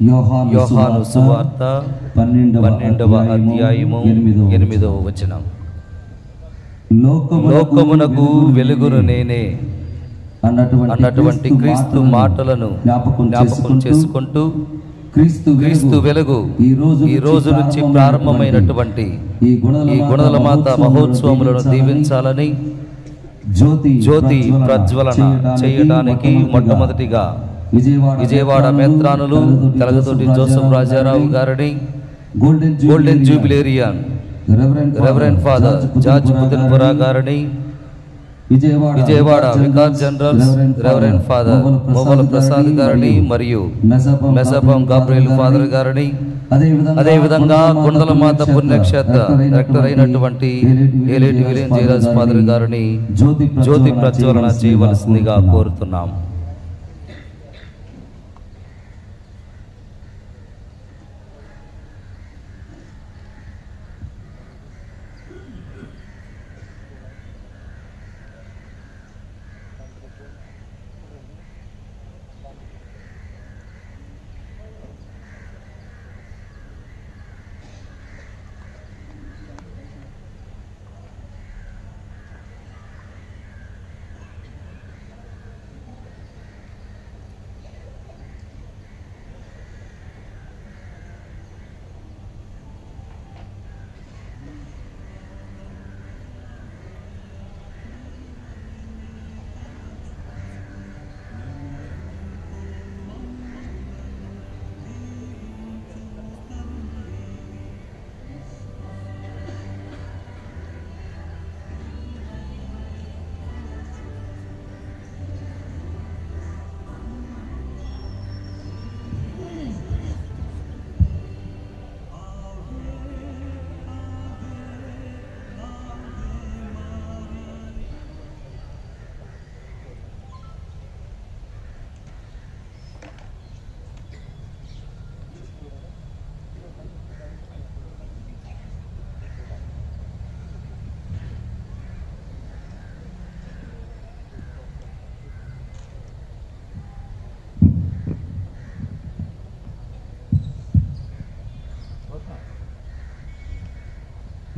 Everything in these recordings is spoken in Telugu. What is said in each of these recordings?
యోహాను సువార్త 12వ అధ్యాయము 8వ వచనం. లోకమునకు వెలుగును నేనే అన్నటువంటి క్రీస్తు మాటలను జ్ఞాపకం చేసుకుంటూ క్రీస్తు వెలుగు ఈ రోజు నుంచి ప్రారంభమైనటువంటి ఈ గుణదల మాత మహోత్సవములను దీవించాలని జ్యోతి ప్రజ్వలన చేయడానికి మొట్టమొదటిగా విజయవాడ మేత్రానులు కలగతోటి జోసెఫ్ రాజారావు గారిని, golden jubilarian reverend father George Puthenpura గారిని, Vijayawada vicar general reverend father Momala Prasad గారిని మరియు మెసపం గాబ్రియల్ ఫాదర్ గారిని, అదేవిధంగా గుండల మాత పుణ్యక్షేత్ర డైరెక్టర్ అయినటువంటి ఏలేటి విలియం జయరాజ్ ఫాదర్ గారిని జ్యోతి ప్రజ్వలన చేయవలసిందిగా కోరుతున్నాం.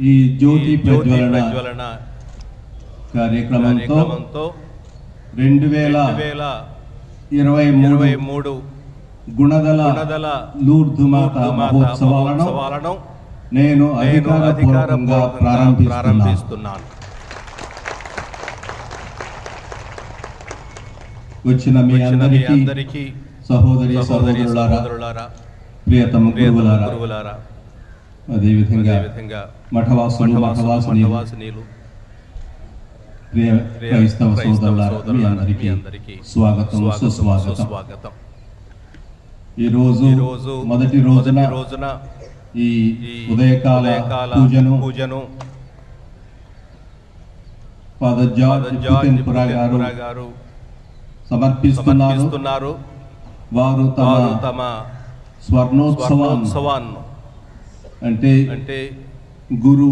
ఈ జ్యోతి ప్రజ్వలన కార్యక్రమంతో 2023 గుణదల లూర్దు మాత మహోత్సవాలను నేను అధికారపూర్వకంగా ప్రారంభిస్తున్నాను. వచ్చిన మీ అందరికీ సహోదరి సహోదరులారా, ప్రియతమ గురువులారా, అదేవిధంగా మఠవాసునీలు, ప్రియ క్రైస్తవ సోదరులారా, మీ అందరికీ స్వాగతం, సుస్వాగతం. ఈ రోజు మొదటి రోజున ఈ ఉదయకాల పూజను ఫాదర్ జార్జ్ పుతిన్పురా గారు సమర్పిస్తున్నారు. వారు తమ స్వర్ణోత్సవాన్ని అంటే గురు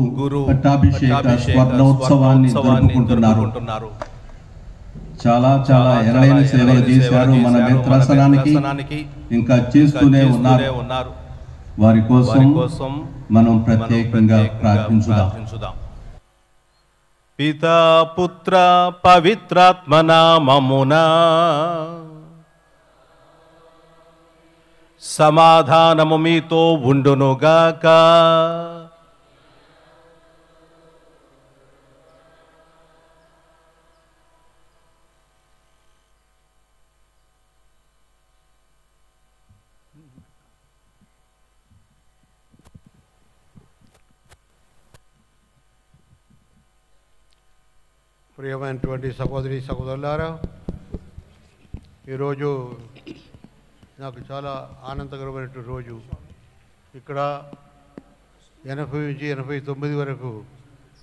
పట్టాభిషేక స్వర్ణోత్సవాన్ని జరుపుకుంటున్నారు. చాలా ఎనలేని సేవలు చేశారు మన నేత్రాసనానికి, ఇంకా చేస్తూనే ఉన్నారు. వారి కోసం మనం ప్రత్యేకంగా ప్రార్థించుదాం. పితా పుత్ర పవిత్రాత్మ నామమునా సమాధానము మీతో ఉండునుగాక. ప్రియమైనటువంటి సహోదరి సహోదరులారా, ఈరోజు నాకు చాలా ఆనందకరమైనటువంటి రోజు. ఇక్కడ 80 నుంచి 89 వరకు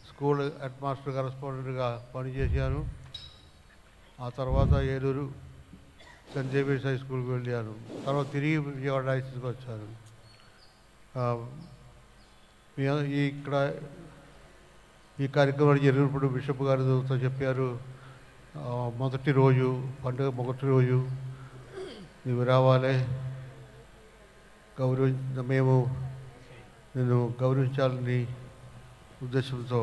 స్కూల్ హెడ్ మాస్టర్ కరెస్పాండెంట్గా పనిచేశాను. ఆ తర్వాత ఏలూరు సెయింట్ జేవియర్స్ హై స్కూల్కి వెళ్ళాను. తర్వాత తిరిగి విజయవాడ హైస్కూల్కి వచ్చాను. ఇక్కడ ఈ కార్యక్రమాలు జరిగినప్పుడు బిషప్ గారితో చెప్పారు, మొదటి రోజు పండుగ మొదటి రోజు నువ్వు రావాలి, మేము నిన్ను గౌరవించాలని ఉద్దేశంతో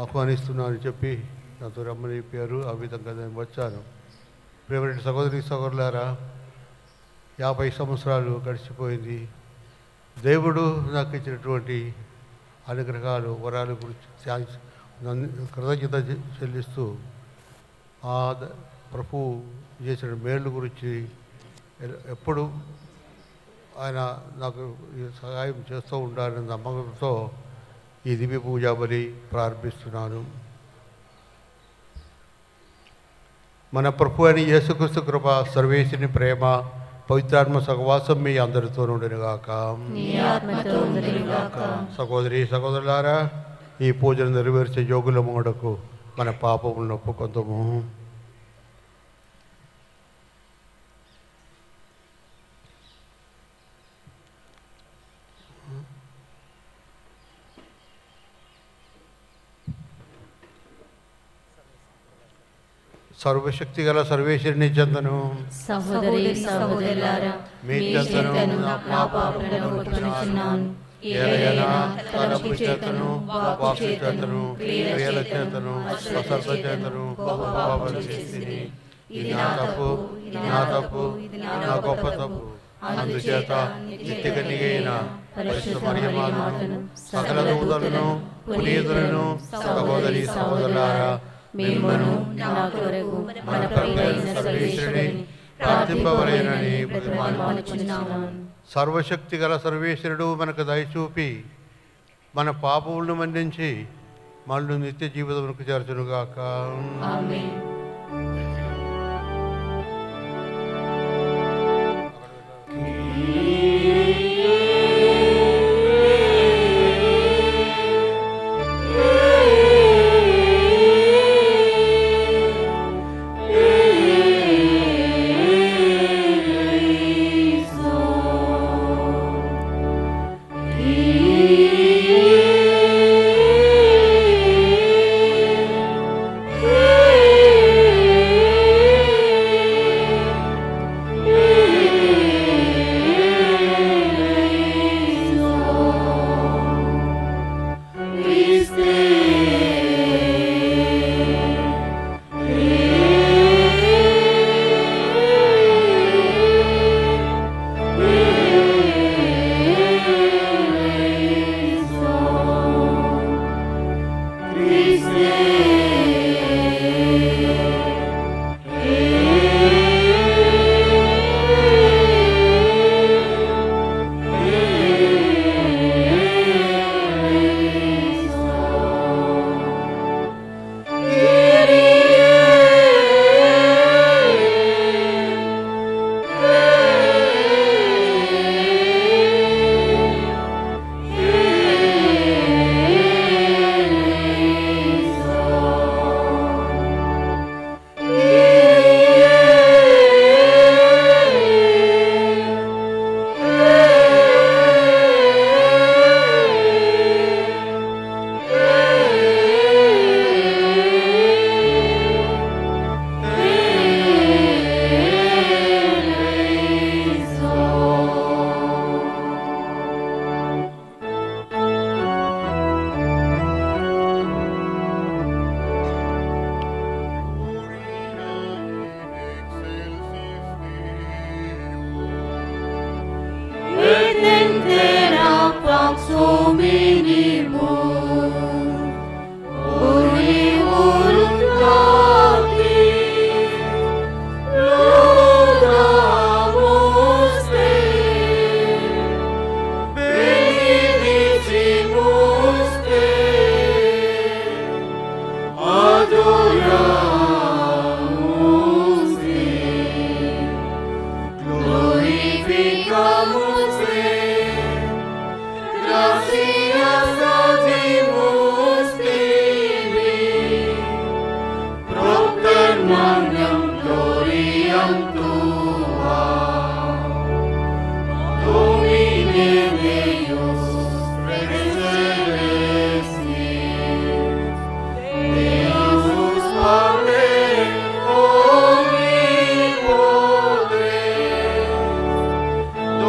ఆహ్వానిస్తున్నానని చెప్పి నాతో రమ్మని చెప్పారు. ఆ విధంగా నేను వచ్చాను. ప్రియమైన సహోదరులారా, 50 సంవత్సరాలు గడిచిపోయింది. దేవుడు నాకు ఇచ్చినటువంటి అనుగ్రహాలు, వరాల గురించి కృతజ్ఞత చెల్లిస్తూ ఆ ప్రభు చేసిన మేళ్ళు గురించి ఎప్పుడు ఆయన నాకు సహాయం చేస్తూ ఉండాలన్న నమ్మకంతో ఈ దివ్య పూజా బలి ప్రారంభిస్తున్నాను. మన ప్రభు అని యేసుక్రీస్తు కృప, సర్వేశ్వరుని ప్రేమ, పవిత్రాత్మ సహవాసం మీ అందరితో నుండినగాక. సహోదరి సహోదరులారా, ఈ పూజను నెరవేర్చే యోగుల మూడకు మన పాపములను ఒప్పుకొందుము. సర్వశక్తి గల సర్వేశ్వరుని చెందను సహోదరి సహోదరులారా, మీ చెందను నా పాపములను ఒప్పుకొనుచున్నాను. ఏలయనా తలపు చేతను, వాక్కు చేతను, క్రియల చేతను, అశ్రద్ధ చేతను పాపములు చేసిని. ఇది నా తప్పు, నా తప్పు, నా గొప్ప తప్పు. అందుచేత నిత్యగనిగైన పరిశుద్ధ మరియమాతను, సకల దూతలను, పునీతులను, సహోదరి సహోదరులారా, మిమ్మును నా కొరకు మన ప్రభువైన సర్వేశ్వరుని ప్రార్థింపవలెనని బ్రతిమాలుకొనుచున్నాను. సర్వశక్తి గల సర్వేశ్వరుడు మనకు దయచూపి మన పాపములను మన్నించి మనల్ని నిత్య జీవితమునకు చేర్చునుగాక. ఆమేన్.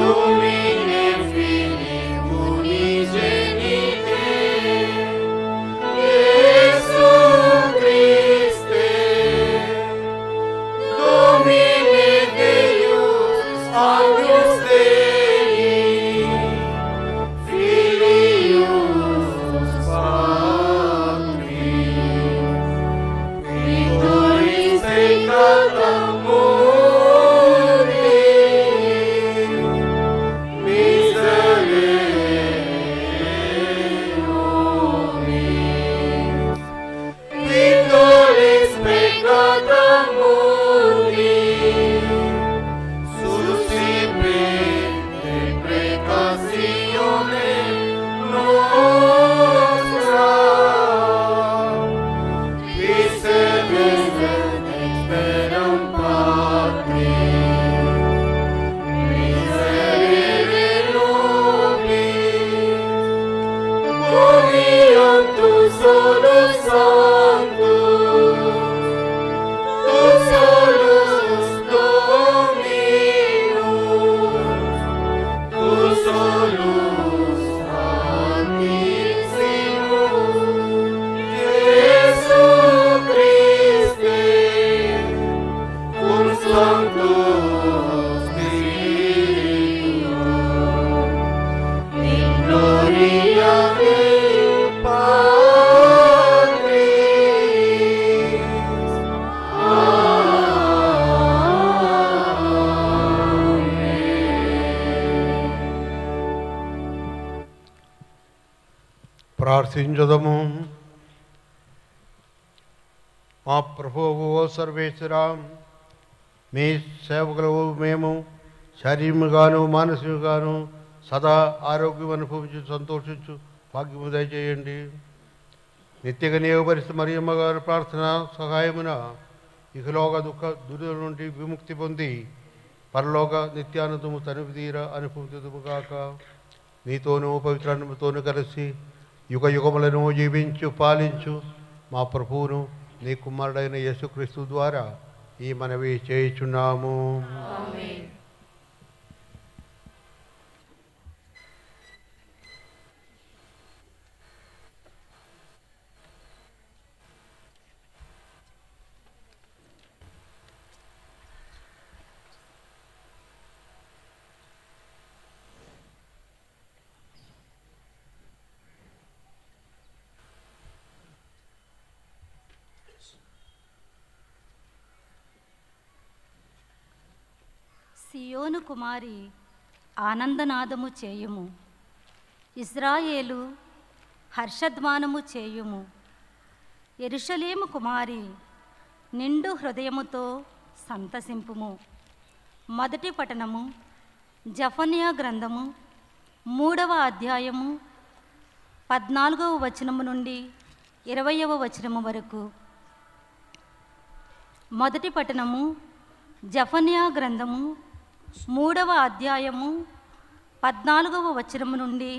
Domine ప్రార్థించుదము. మా ప్రభువు సర్వేశ్వర, మీ సేవకులు మేము శారీరముగాను మానసికగాను సదా ఆరోగ్యం అనుభవించి సంతోషించు భాగ్యము దయచేయండి. నిత్యగా నియోగపరిస్థితి మరియమ్మ గారి ప్రార్థన సహాయమున ఇహలోక దుఃఖ దుర్దుల నుండి విముక్తి పొంది పరలోక నిత్యానందము తనివిదీర అనుభూతిగాక. నీతోనూ పవిత్రాత్మతోనూ కలిసి యుగ యుగములను జీవించు పాలించు మా ప్రభువును నీ కుమారుడైన యేసుక్రీస్తు ద్వారా ఈ మనవి చేయుచున్నాము. సియోను కుమారి ఆనందనాదము చేయుము, ఇశ్రాయేలు హర్షధ్వానము చేయుము. యెరూషలేము కుమారి నిండు హృదయముతో సంతసింపుము. మొదటి పఠనము జెఫన్యా గ్రంథము 3వ అధ్యాయము 14వ వచనము నుండి 20వ వచనము వరకు. మొదటి పఠనము జెఫన్యా గ్రంథము 3వ అధ్యాయము 14వ వచనము నుండి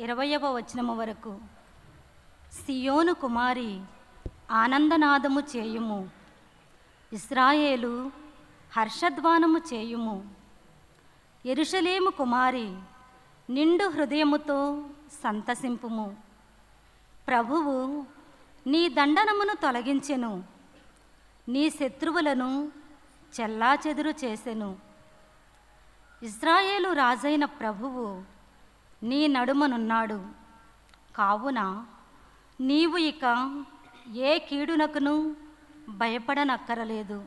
20వ వచనము వరకు. సియోను కుమారి ఆనందనాదము చేయుము, ఇశ్రాయేలు హర్షధ్వానము చేయుము. యెరూషలేము కుమారి నిండు హృదయముతో సంతసింపుము. ప్రభువు నీ దండనమును తొలగించెను, నీ శత్రువులను చెల్లాచెదురు చేసెను. ఇశ్రాయేలు రాజైన ప్రభువు నీ నడుమనున్నాడు కావున నీవు ఇక ఏ కీడునకును భయపడనక్కరలేదు.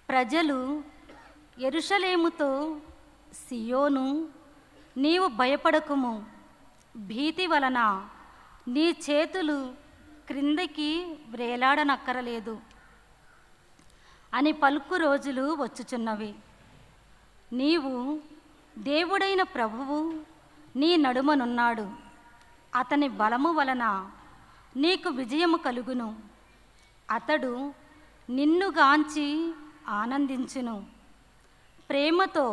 ప్రజలు యెరూషలేముతో, సియోను నీవు భయపడకుము, భీతి వలన నీ చేతులు క్రిందకి వ్రేలాడనక్కరలేదు అని పలుకు రోజులు వచ్చుచున్నవి. నీవు దేవుడైన ప్రభువు నీ నడుమనున్నాడు, అతని బలము వలన నీకు విజయము కలుగును. అతడు నిన్నుగాంచి ఆనందించును, ప్రేమతో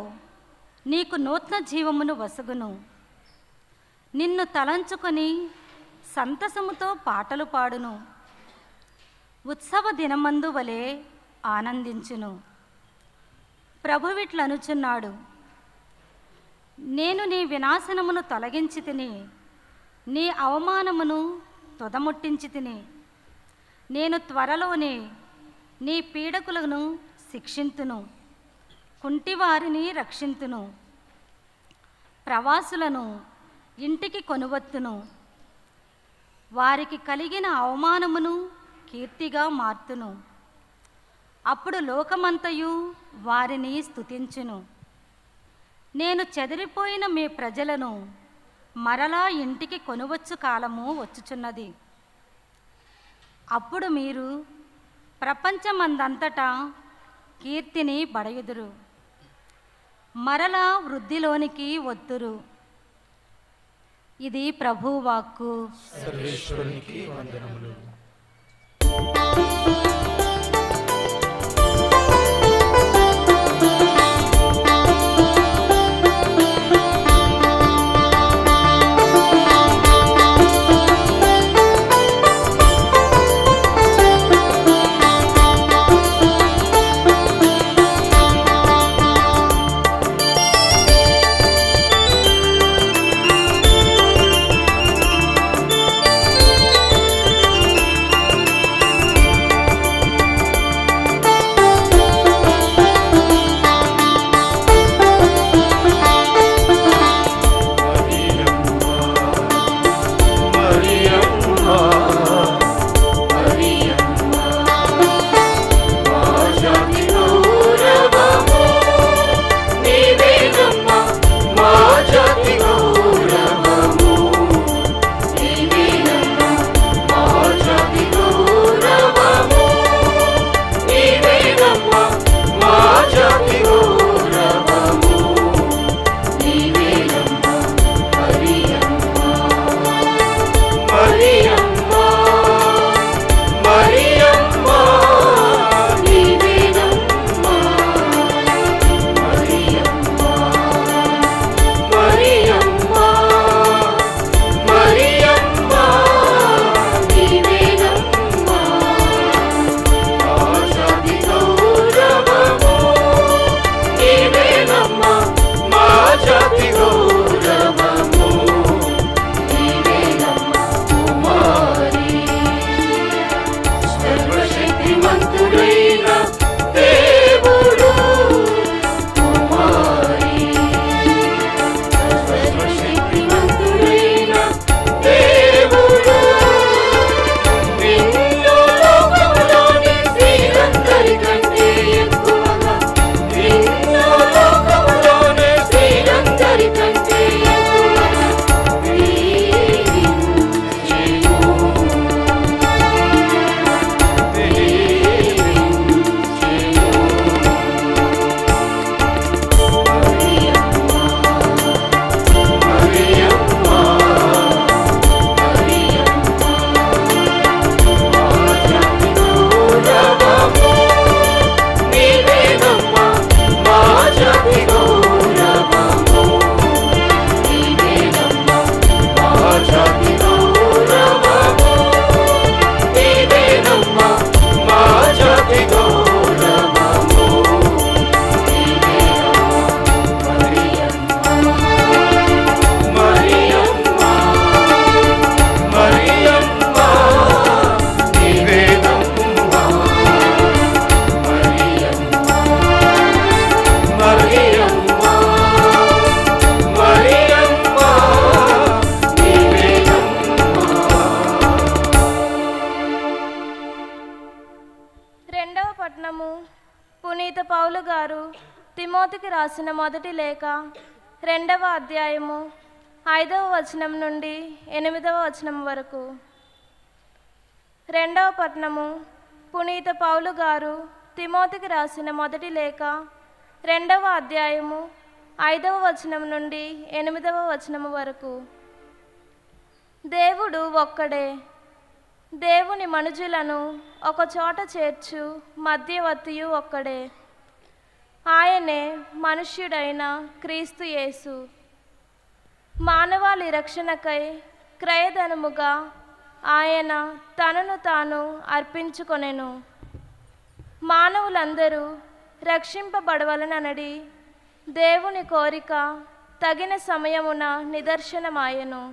నీకు నూతన జీవమును వసగును. నిన్ను తలంచుకొని సంతసముతో పాటలు పాడును, ఉత్సవ దినమందు వలె ఆనందించును. ప్రభువిట్లనుచున్నాడు, నేను నీ వినాశనమును తొలగించి తిని, నీ అవమానమును తుదముట్టించి తిని. నేను త్వరలోనే నీ పీడకులను శిక్షింతును, కుంటివారిని రక్షింతును, ప్రవాసులను ఇంటికి కొనువత్తును. వారికి కలిగిన అవమానమును కీర్తిగా మార్తును. అప్పుడు లోకమంతయు వారిని స్తుతించును. నేను చెదిరిపోయిన మీ ప్రజలను మరలా ఇంటికి కొనువచ్చు కాలము వచ్చుచున్నది. అప్పుడు మీరు ప్రపంచమందంతటా కీర్తిని బడయుదురు, మరలా వృద్ధిలోనికి వత్తురు. ఇది ప్రభువు వాక్కు. సర్వేశ్వరునికి వందనములు. రెండవ పట్టణము పునీత పౌలు గారు తిమోతికి రాసిన మొదటి లేఖ 2వ అధ్యాయము 5వ వచనం నుండి 8వ వచనం వరకు. రెండవ పట్టణము పునీత పౌలు గారు తిమోతికి రాసిన మొదటి లేఖ 2వ అధ్యాయము 5వ వచనం నుండి 8వ వచనం వరకు. దేవుడు ఒక్కడే. దేవుని మనుజులను ఒక చోట చేర్చు మధ్యవర్తియు ఒక్కడే. ఆయనే మనుష్యుడైన క్రీస్తు యేసు. మానవాళి రక్షణకై క్రయధనముగా ఆయన తనను తాను అర్పించుకొనెను. మానవులందరూ రక్షింపబడవలననడి దేవుని కోరిక తగిన సమయమున నిదర్శనమాయెను.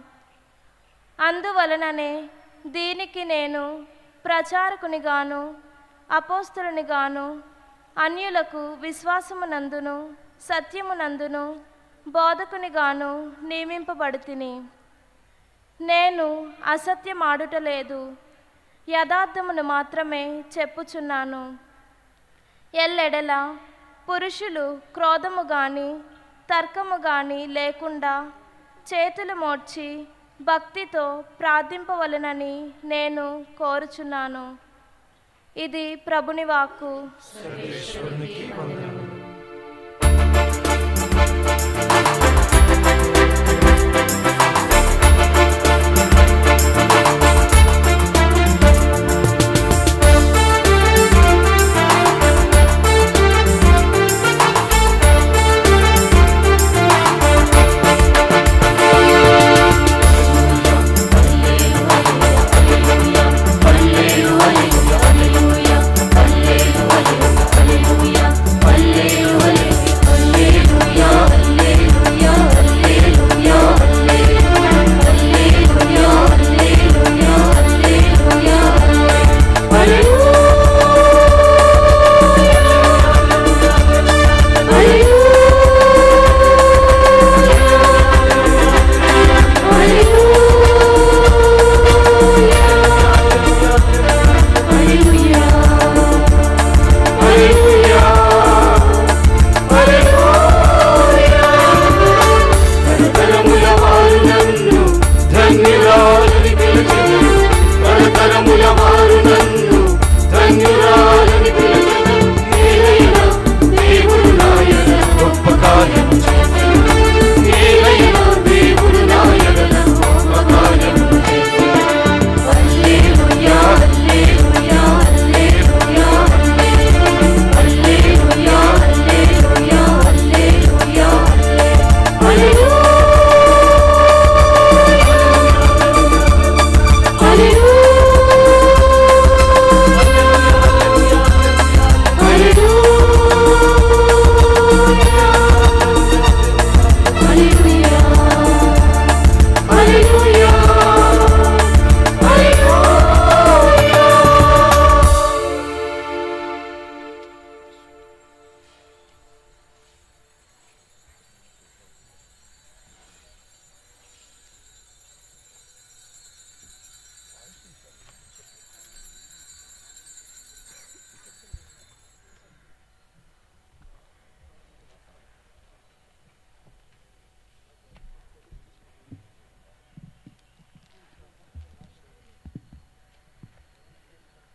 అందువలననే దీనికి నేను ప్రచారకునిగాను అపోస్తలునిగాను అన్యులకు విశ్వాసమునందును సత్యమునందును బోధకునిగాను నియమింపబడితిని. నేను అసత్యమాడుటలేదు, యథార్థమును మాత్రమే చెప్పుచున్నాను. ఎల్లెడల పురుషులు క్రోధము గాని తర్కము గాని లేకుండా చేతులు మోడ్చి భక్తితో ప్రార్థింపవలెనని నేను కోరుచున్నాను. ఇది ప్రభుని వాక్కు.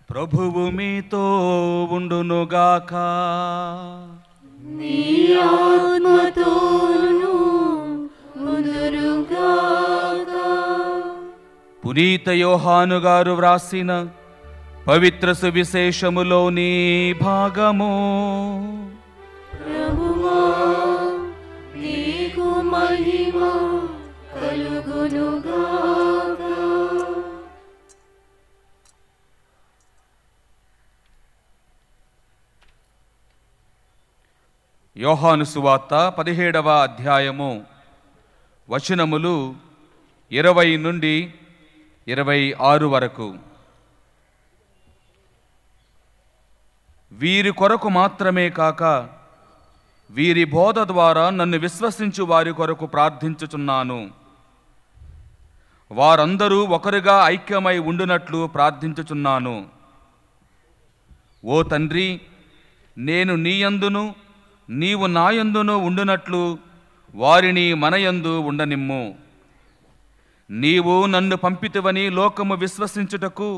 ప్రభువు మీతో ఉండునుగాక. నీ ఆత్మతోను ఉండునుగాక. పునీత యోహాను గారు వ్రాసిన పవిత్ర సువిశేషములోని భాగము. ప్రభువా, నీకు మహిమ కలుగునుగాక. యోహాను సువార్త 17వ అధ్యాయము వచనములు 20 నుండి 26 వరకు. వీరి కొరకు మాత్రమే కాక వీరి బోధ ద్వారా నన్ను విశ్వసించు వారి కొరకు ప్రార్థించుచున్నాను. వారందరూ ఒకరుగా ఐక్యమై ఉండునట్లు ప్రార్థించుచున్నాను. ఓ తండ్రి, నేను నీయందును నీవు నాయందును ఉండునట్లు వారిని మనయందు ఉండనిమ్ము. నీవు నన్ను పంపితివని లోకము విశ్వసించుటకు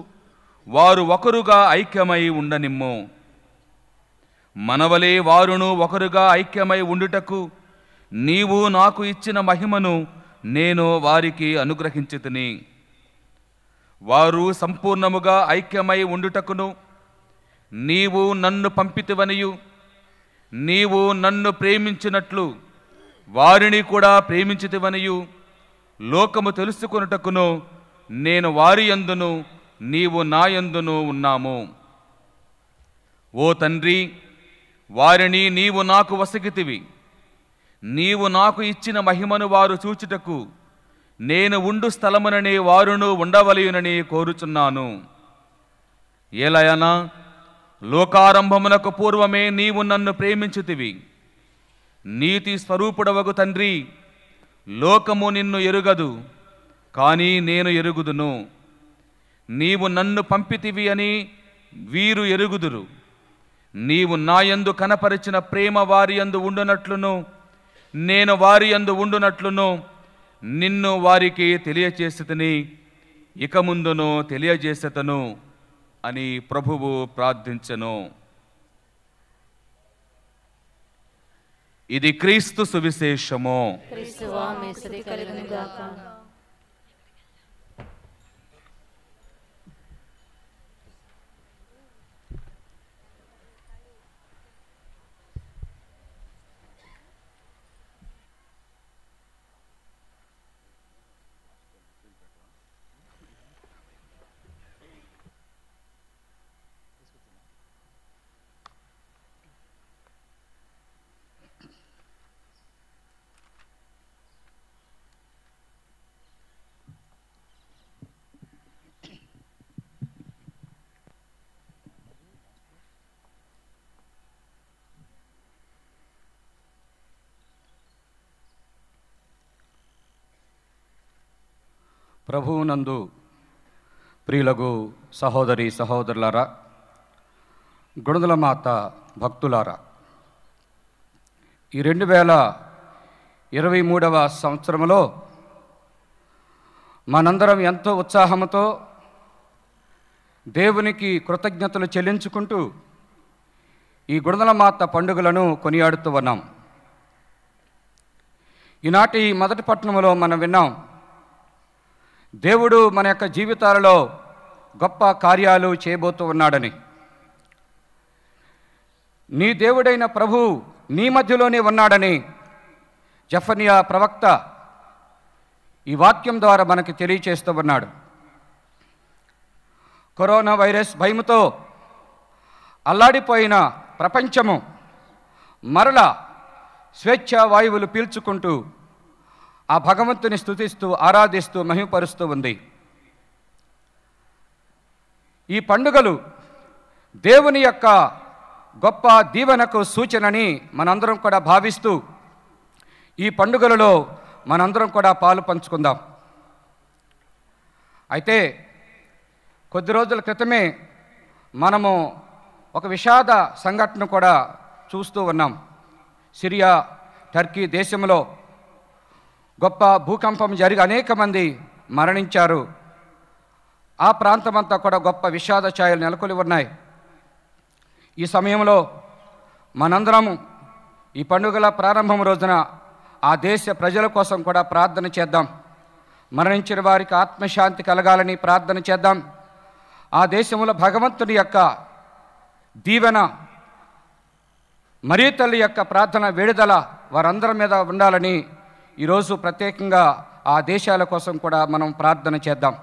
వారు ఒకరుగా ఐక్యమై ఉండనిమ్ము. మనవలే వారును ఒకరుగా ఐక్యమై ఉండుటకు నీవు నాకు ఇచ్చిన మహిమను నేను వారికి అనుగ్రహించితిని. వారు సంపూర్ణముగా ఐక్యమై ఉండుటకును నీవు నన్ను పంపితివనియు నీవు నన్ను ప్రేమించినట్లు వారిని కూడా ప్రేమించితివనియు లోకము తెలుసుకొనుటకును నేను వారి యందును నీవు నా యందును ఉన్నాము. ఓ తండ్రి, వారిని నీవు నాకు వసగితివి. నీవు నాకు ఇచ్చిన మహిమను వారు చూచుటకు నేను ఉండు స్థలముననే వారును ఉండవలయునని కోరుచున్నాను. ఏలయనా, లోకారంభమునకు పూర్వమే నీవు నన్ను ప్రేమించితివి. నీతి స్వరూపుడవగు తండ్రి, లోకము నిన్ను ఎరుగదు, కానీ నేను ఎరుగుదును. నీవు నన్ను పంపితివి అని వీరు ఎరుగుదురు. నీవు నాయందు కనపరిచిన ప్రేమ వారి యందు ఉండునట్లును నేను వారి యందు ఉండునట్లును నిన్ను వారికి తెలియచేసితిని, ఇక ముందును తెలియజేసేతను అని ప్రభువు ప్రార్థించెను. ఇది క్రీస్తు సువిశేషము. క్రీస్తువా మీ స్తుతి కలుగును గాక. ప్రభువునందు ప్రియులగు సహోదరి సహోదరులారా, గుణదల మాత భక్తులారా, ఈ 2023వ సంవత్సరంలో మనందరం ఎంతో ఉత్సాహంతో దేవునికి కృతజ్ఞతలు చెల్లించుకుంటూ ఈ గుణదల మాత పండుగలను కొనియాడుతూ ఉన్నాం. ఈనాటి మొదటి పట్టణంలో మనం విన్నాం, దేవుడు మన యొక్క జీవితాలలో గొప్ప కార్యాలు చేయబోతూ ఉన్నాడని. నీ దేవుడైన ప్రభు నీ మధ్యలోనే ఉన్నాడని జెఫన్యా ప్రవక్త ఈ వాక్యం ద్వారా మనకి తెలియచేస్తూ ఉన్నాడు. కరోనా వైరస్ భయముతో అల్లాడిపోయిన ప్రపంచము మరలా స్వేచ్ఛ వాయువులు పీల్చుకుంటూ ఆ భగవంతుని స్తుతిస్తూ ఆరాధిస్తూ మహిమపరుస్తూ ఉంది. ఈ పండుగలు దేవుని యొక్క గొప్ప దీవెనకు సూచనని మనందరం కూడా భావిస్తూ ఈ పండుగలలో మనందరం కూడా పాలు పంచుకుందాం. అయితే కొద్ది రోజుల క్రితమే మనము ఒక విషాద సంఘటన కూడా చూస్తూ ఉన్నాం. సిరియా, టర్కీ దేశంలో గొప్ప భూకంపం జరిగి అనేక మంది మరణించారు. ఆ ప్రాంతమంతా కూడా గొప్ప విషాద ఛాయలు నెలకొని ఉన్నాయి. ఈ సమయంలో మనందరము ఈ పండుగల ప్రారంభం రోజున ఆ దేశ ప్రజల కోసం కూడా ప్రార్థన చేద్దాం. మరణించిన వారికి ఆత్మశాంతి కలగాలని ప్రార్థన చేద్దాం. ఆ దేశంలో భగవంతుని యొక్క దీవెన, మరియ తల్లి యొక్క ప్రార్థన విడుదల వారందరి మీద ఉండాలని ఈరోజు ప్రత్యేకంగా ఆ దేశాల కోసం కూడా మనం ప్రార్థన చేద్దాం.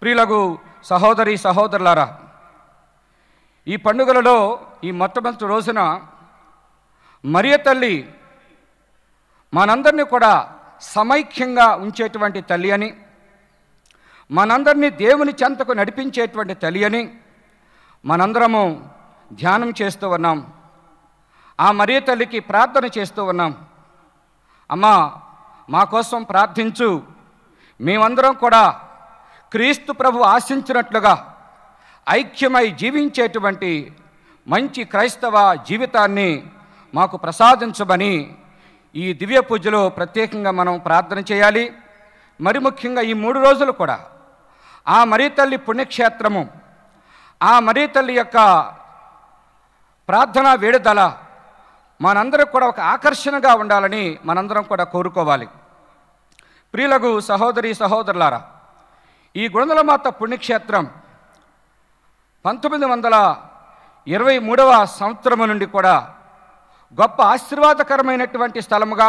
ప్రియులగు సహోదరి సహోదరులారా, ఈ పండుగలలో ఈ మొట్టమొదటి రోజున మరియ తల్లి మనందరినీ కూడా సమైక్యంగా ఉంచేటువంటి తల్లి అని, మనందరినీ దేవుని చెంతకు నడిపించేటువంటి తల్లి అని మనందరము ధ్యానం చేస్తూ ఉన్నాం. ఆ మరియ తల్లికి ప్రార్థన చేస్తూ ఉన్నాం. అమ్మా, మా కోసం ప్రార్థించు. మేమందరం కూడా క్రీస్తు ప్రభు ఆశించినట్లుగా ఐక్యమై జీవించేటువంటి మంచి క్రైస్తవ జీవితాన్ని మాకు ప్రసాదించమని ఈ దివ్య పూజలో ప్రత్యేకంగా మనం ప్రార్థన చేయాలి. మరి ముఖ్యంగా ఈ 3 రోజులు కూడా ఆ మరియతల్లి పుణ్యక్షేత్రము, ఆ మరియతల్లి యొక్క ప్రార్థనా వేడుదల మనందరం కూడా ఒక ఆకర్షణగా ఉండాలని మనందరం కూడా కోరుకోవాలి. ప్రియులకు సహోదరి సహోదరులారా, ఈ గుణదలమాత పుణ్యక్షేత్రం 1923వ సంవత్సరం నుండి కూడా గొప్ప ఆశీర్వాదకరమైనటువంటి స్థలముగా,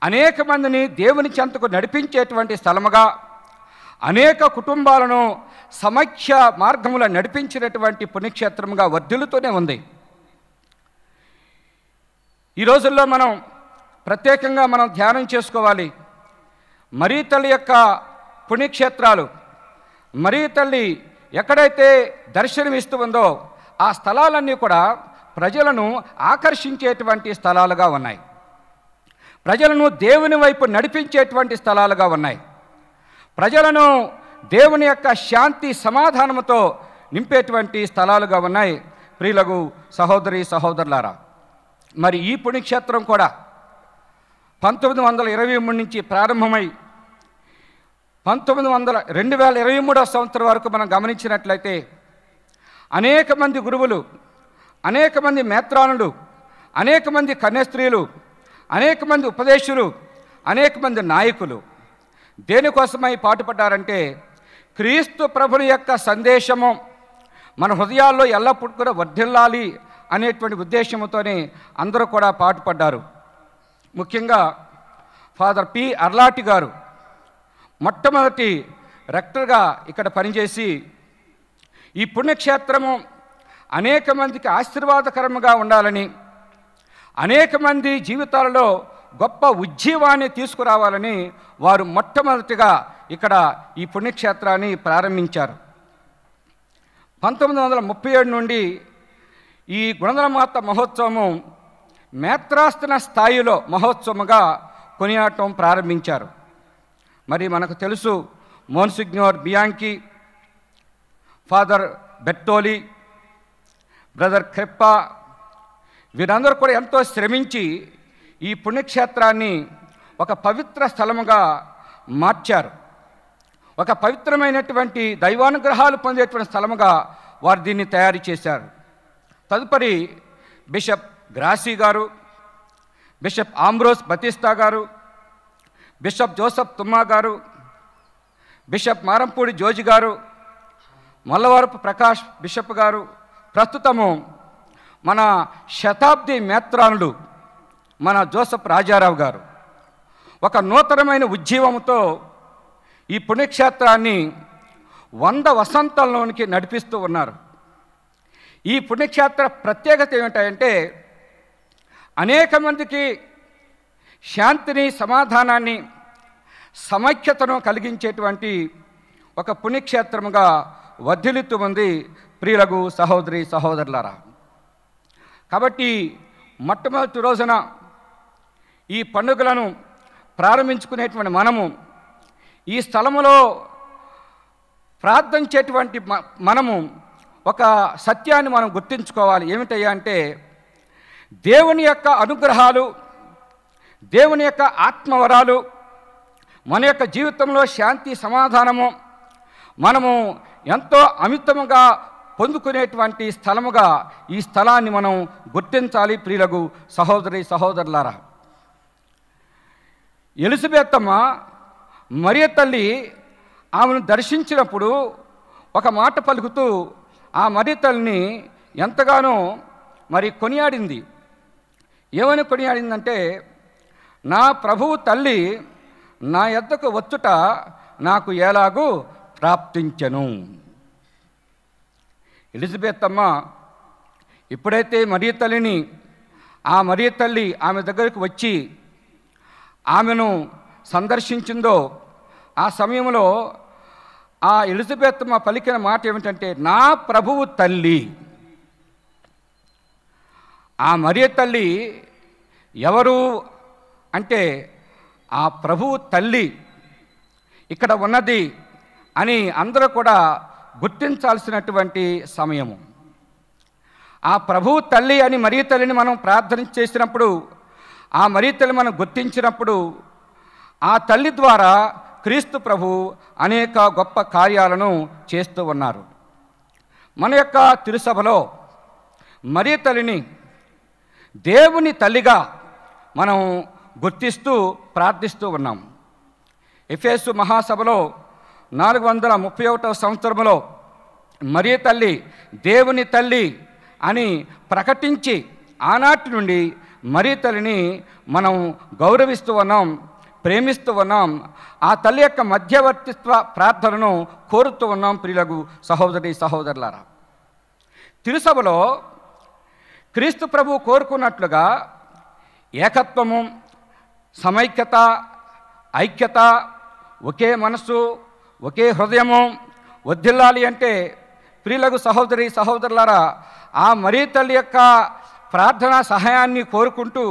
అనేక మందిని దేవుని చెంతకు నడిపించేటువంటి స్థలముగా, అనేక కుటుంబాలను సమైక్య మార్గములో నడిపించినటువంటి పుణ్యక్షేత్రముగా వర్ధిల్లుతూనే ఉంది. ఈ రోజుల్లో మనం ప్రత్యేకంగా మనం ధ్యానం చేసుకోవాలి. మరియతల్లి యొక్క పుణ్యక్షేత్రాలు, మరియతల్లి ఎక్కడైతే దర్శనమిస్తూ ఉందో ఆ స్థలాలన్నీ కూడా ప్రజలను ఆకర్షించేటువంటి స్థలాలుగా ఉన్నాయి. ప్రజలను దేవుని వైపు నడిపించేటువంటి స్థలాలుగా ఉన్నాయి. ప్రజలను దేవుని యొక్క శాంతి సమాధానముతో నింపేటువంటి స్థలాలుగా ఉన్నాయి. ప్రియులకు సహోదరి సహోదరులారా, మరి ఈ పుణ్యక్షేత్రం కూడా 1923 నుంచి ప్రారంభమై 2023వ సంవత్సరం వరకు మనం గమనించినట్లయితే అనేక మంది గురువులు, అనేక మంది మేత్రానులు, అనేక మంది కన్యాస్త్రీలు, అనేక మంది ఉపదేశులు, అనేక మంది నాయకులు దేనికోసమై పాటుపడ్డారంటే క్రీస్తు ప్రభుని యొక్క సందేశము మన హృదయాల్లో ఎల్లప్పుడూ కూడా వర్ధిల్లాలి అనేటువంటి ఉద్దేశంతోనే అందరూ కూడా పాటుపడ్డారు. ముఖ్యంగా ఫాదర్ పి అర్లాటి గారు మొట్టమొదటి రెక్టర్గా ఇక్కడ పనిచేసి ఈ పుణ్యక్షేత్రము అనేక మందికి ఆశీర్వాదకరంగా ఉండాలని, అనేక మంది జీవితాలలో గొప్ప ఉజ్జీవాన్ని తీసుకురావాలని వారు మొట్టమొదటిగా ఇక్కడ ఈ పుణ్యక్షేత్రాన్ని ప్రారంభించారు. 1937 నుండి ఈ గుణదలమాత మహోత్సవము మేత్రాస్తన స్థాయిలో మహోత్సవముగా కొనియాడటం ప్రారంభించారు. మరి మనకు తెలుసు మోన్సిగ్నోర్ బియాంకి, ఫాదర్ బెట్టోలి, బ్రదర్ క్రెప్పా వీరందరూ కూడా ఎంతో శ్రమించి ఈ పుణ్యక్షేత్రాన్ని ఒక పవిత్ర స్థలముగా మార్చారు. ఒక పవిత్రమైనటువంటి దైవానుగ్రహాలు పొందేటువంటి స్థలముగా వారు దీన్ని తయారు చేశారు. తదుపరి బిషప్ గ్రాసీ గారు, బిషప్ ఆంబ్రోస్ బతిస్తా గారు, బిషప్ జోసఫ్ తుమ్మా గారు, బిషప్ మారంపూడి జోజి గారు, మల్లవరపు ప్రకాష్ బిషప్ గారు, ప్రస్తుతము మన శతాబ్ది మేత్రానుడు మన జోసఫ్ రాజారావు గారు ఒక నూతనమైన ఉజ్జీవంతో ఈ పుణ్యక్షేత్రాన్ని 100 వసంతాల్లోనికి నడిపిస్తూ ఉన్నారు. ఈ పుణ్యక్షేత్ర ప్రత్యేకత ఏమిటంటే అనేక మందికి శాంతిని, సమాధానాన్ని, సమైక్యతను కలిగించేటువంటి ఒక పుణ్యక్షేత్రముగా వర్ధిల్లుతూ ఉంది. ప్రియులకు సహోదరి సహోదరులారా, కాబట్టి మొట్టమొదటి రోజున ఈ పండుగలను ప్రారంభించుకునేటువంటి మనము ఈ స్థలములో ప్రార్థించేటువంటి మనము ఒక సత్యాన్ని మనం గుర్తుంచుకోవాలి. ఏమిటయ్యా అంటే దేవుని యొక్క అనుగ్రహాలు, దేవుని యొక్క ఆత్మవరాలు మన యొక్క జీవితంలో శాంతి సమాధానము మనము ఎంతో అమితముగా పొందుకునేటువంటి స్థలముగా ఈ స్థలాన్ని మనం గుర్తించాలి. ప్రియులకు సహోదరి సహోదరులారా, ఎలిజబెత్తమ్మ మరియ తల్లి ఆమెను దర్శించినప్పుడు ఒక మాట పలుకుతూ ఆ మరియ తల్లిని ఎంతగానో మరి కొనియాడింది. ఏమని కొనియాడిందంటే, నా ప్రభువు తల్లి నా యొద్దకు వచ్చుట నాకు ఎలాగూ ప్రాప్తించెను. ఎలిజబెత్తమ్మ ఎప్పుడైతే మరియ తల్లిని ఆ మరియ తల్లి ఆమె దగ్గరకు వచ్చి ఆమెను సందర్శించిందో ఆ సమయంలో ఆ ఎలిజబెత్తమ్మ పలికిన మాట ఏమిటంటే, నా ప్రభువు తల్లి. ఆ మరియ తల్లి ఎవరు అంటే ఆ ప్రభువు తల్లి ఇక్కడ ఉన్నది అని అందరూ కూడా గుర్తించాల్సినటువంటి సమయము. ఆ ప్రభువు తల్లి అని మరియ తల్లిని మనం ప్రార్థన చేసినప్పుడు, ఆ మరియ తల్లి మనం గుర్తించినప్పుడు, ఆ తల్లి ద్వారా క్రీస్తు ప్రభు అనేక గొప్ప కార్యాలను చేస్తూ ఉన్నారు. మన యొక్క తిరుసభలో మరియ తల్లిని దేవుని తల్లిగా మనం గుర్తిస్తూ ప్రార్థిస్తూ ఉన్నాం. ఎఫెసు మహాసభలో 431వ సంవత్సరంలో మరియ తల్లి దేవుని తల్లి అని ప్రకటించి ఆనాటి నుండి మరియ తల్లిని మనం గౌరవిస్తూ ఉన్నాం, ప్రేమిస్తూ ఉన్నాం. ఆ తల్లి యొక్క మధ్యవర్తిత్వ ప్రార్థనను కోరుతూ ఉన్నాం. ప్రియులకు సహోదరి సహోదరులారా, తిరుసభలో క్రీస్తు ప్రభు కోరుకున్నట్లుగా ఏకత్వము, సమైక్యత, ఐక్యత, ఒకే మనస్సు, ఒకే హృదయము వర్ధిల్లాలి అంటే ప్రియులకు సహోదరి సహోదరులారా, ఆ మరియ తల్లి యొక్క ప్రార్థనా సహాయాన్ని కోరుకుంటూ,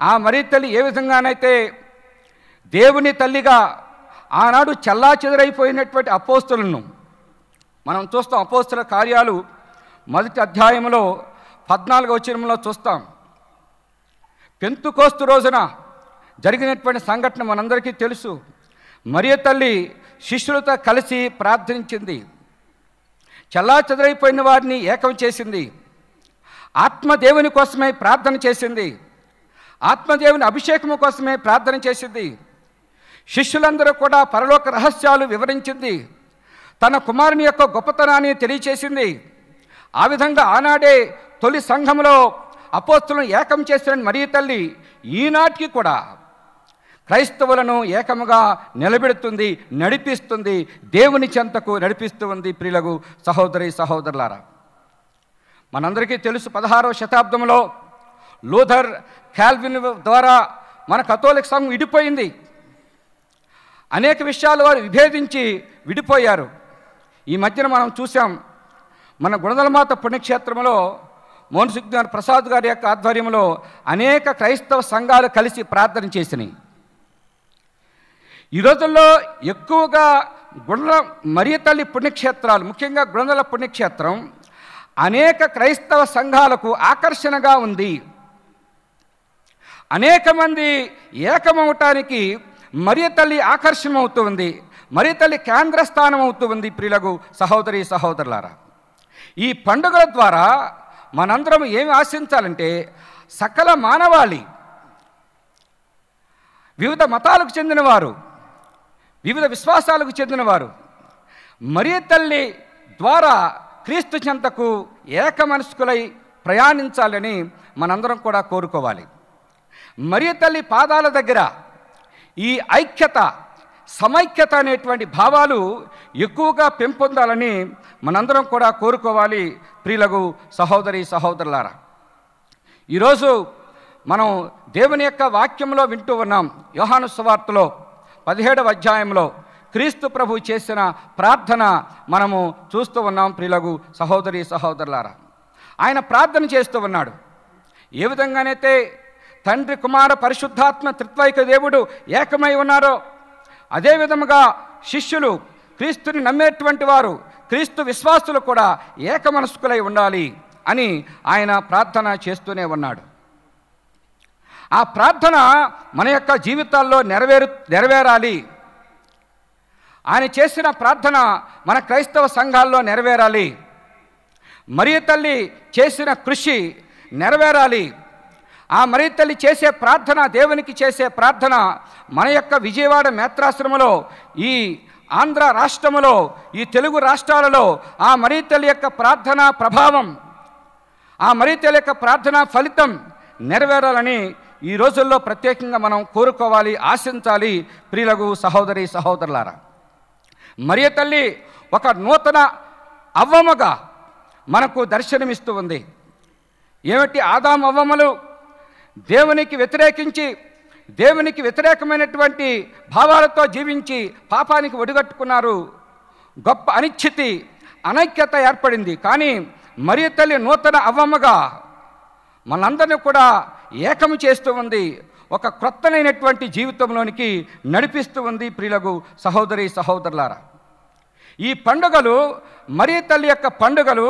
ఆ మరియ తల్లి ఏ విధంగానైతే దేవుని తల్లిగా ఆనాడు చెల్లాచెదరైపోయినటువంటి అపోస్తులను మనం చూస్తాం. అపోస్తుల కార్యాలు 1వ అధ్యాయంలో 14వ వచనంలో చూస్తాం. పెంతుకోస్తు రోజున జరిగినటువంటి సంఘటన మనందరికీ తెలుసు. మరియ తల్లి శిష్యులతో కలిసి ప్రార్థించింది, చెల్లాచెదరైపోయిన వారిని ఏకం చేసింది, ఆత్మదేవుని కోసమే ప్రార్థన చేసింది, ఆత్మదేవుని అభిషేకము కోసమే ప్రార్థన చేసింది. శిష్యులందరూ కూడా పరలోక రహస్యాలు వివరించింది, తన కుమారుని యొక్క గొప్పతనాన్ని తెలియచేసింది. ఆ విధంగా ఆనాడే తొలి సంఘంలో అపోస్తులను ఏకం చేసిన మరియ తల్లి ఈనాటికి కూడా క్రైస్తవులను ఏకముగా నిలబెడుతుంది, నడిపిస్తుంది, దేవుని చెంతకు నడిపిస్తూ ఉంది. ప్రియులకు సహోదరి సహోదరులారా, మనందరికీ తెలుసు 16వ శతాబ్దంలో లూథర్, కాల్విన్ ద్వారా మన కథోలిక సంఘం విడిపోయింది. అనేక విషయాలు వారు విభేదించి విడిపోయారు. ఈ మధ్యన మనం చూసాం, మన గుణదలమాత పుణ్యక్షేత్రంలో మోహన్ ప్రసాద్ గారి యొక్క ఆధ్వర్యంలో అనేక క్రైస్తవ సంఘాలు కలిసి ప్రార్థన చేసినాయి. ఈ రోజుల్లో ఎక్కువగా మరియ తల్లి పుణ్యక్షేత్రాలు, ముఖ్యంగా గుణదల పుణ్యక్షేత్రం అనేక క్రైస్తవ సంఘాలకు ఆకర్షణగా ఉంది. అనేక మంది ఏకమవటానికి మరియ తల్లి ఆకర్షణమవుతూ ఉంది, మరియ తల్లి కేంద్ర స్థానం అవుతూ ఉంది. ప్రియులకు సహోదరి సహోదరులారా, ఈ పండుగల ద్వారా మనందరం ఏమి ఆశించాలంటే, సకల మానవాళి, వివిధ మతాలకు చెందినవారు, వివిధ విశ్వాసాలకు చెందినవారు మరియ తల్లి ద్వారా క్రీస్తు చెంతకు ఏక మనస్కులై ప్రయాణించాలని మనందరం కూడా కోరుకోవాలి. మరియ తల్లి పాదాల దగ్గర ఈ ఐక్యత, సమైక్యత అనేటువంటి భావాలు ఎక్కువగా పెంపొందాలని మనందరం కూడా కోరుకోవాలి. ప్రియులకు సహోదరి సహోదరులారా, ఈరోజు మనం దేవుని యొక్క వాక్యంలో వింటూ ఉన్నాం. యోహాను సువార్తలో 17వ అధ్యాయంలో క్రీస్తు ప్రభు చేసిన ప్రార్థన మనము చూస్తూ ఉన్నాం. ప్రియులకు సహోదరి సహోదరులారా, ఆయన ప్రార్థన చేస్తూ ఉన్నాడు. ఏ విధంగానైతే తండ్రి, కుమార, పరిశుద్ధాత్మ త్రిత్వైక దేవుడు ఏకమై ఉన్నారో, అదే విధముగా శిష్యులు, క్రీస్తుని నమ్మేటువంటి వారు, క్రీస్తు విశ్వాసులు కూడా ఏక మనస్కులై ఉండాలి అని ఆయన ప్రార్థన చేస్తూనే ఉన్నాడు. ఆ ప్రార్థన మన యొక్క జీవితాల్లో నెరవేరాలి. ఆయన చేసిన ప్రార్థన మన క్రైస్తవ సంఘాల్లో నెరవేరాలి. మరియ తల్లి చేసిన కృషి నెరవేరాలి. ఆ మరియ తల్లి చేసే ప్రార్థన, దేవునికి చేసే ప్రార్థన మన యొక్క విజయవాడ మేత్రాశ్రమంలో, ఈ ఆంధ్ర రాష్ట్రములో, ఈ తెలుగు రాష్ట్రాలలో ఆ మరియ తల్లి యొక్క ప్రార్థన ప్రభావం, ఆ మరియ తల్లి యొక్క ప్రార్థన ఫలితం నెరవేరాలని ఈ రోజుల్లో ప్రత్యేకంగా మనం కోరుకోవాలి, ఆశించాలి. ప్రియులకు సహోదరి సహోదరులారా, మరియ తల్లి ఒక నూతన అవ్వముగా మనకు దర్శనమిస్తూ ఉంది. ఏమిటి? ఆదాము అవ్వములు దేవునికి వ్యతిరేకించి, దేవునికి వ్యతిరేకమైనటువంటి భావాలతో జీవించి పాపానికి ఒడిగట్టుకున్నారు. గొప్ప అనిశ్చితి, అనైక్యత ఏర్పడింది. కానీ మరియ తల్లి నూతన అవ్వమ్మగా మనందరినీ కూడా ఏకము చేస్తూ ఉంది, ఒక క్రొత్తనైనటువంటి జీవితంలోనికి నడిపిస్తూ ఉంది. ప్రియులకు సహోదరి సహోదరులారా, ఈ పండుగలు మరియ తల్లి యొక్క పండుగలు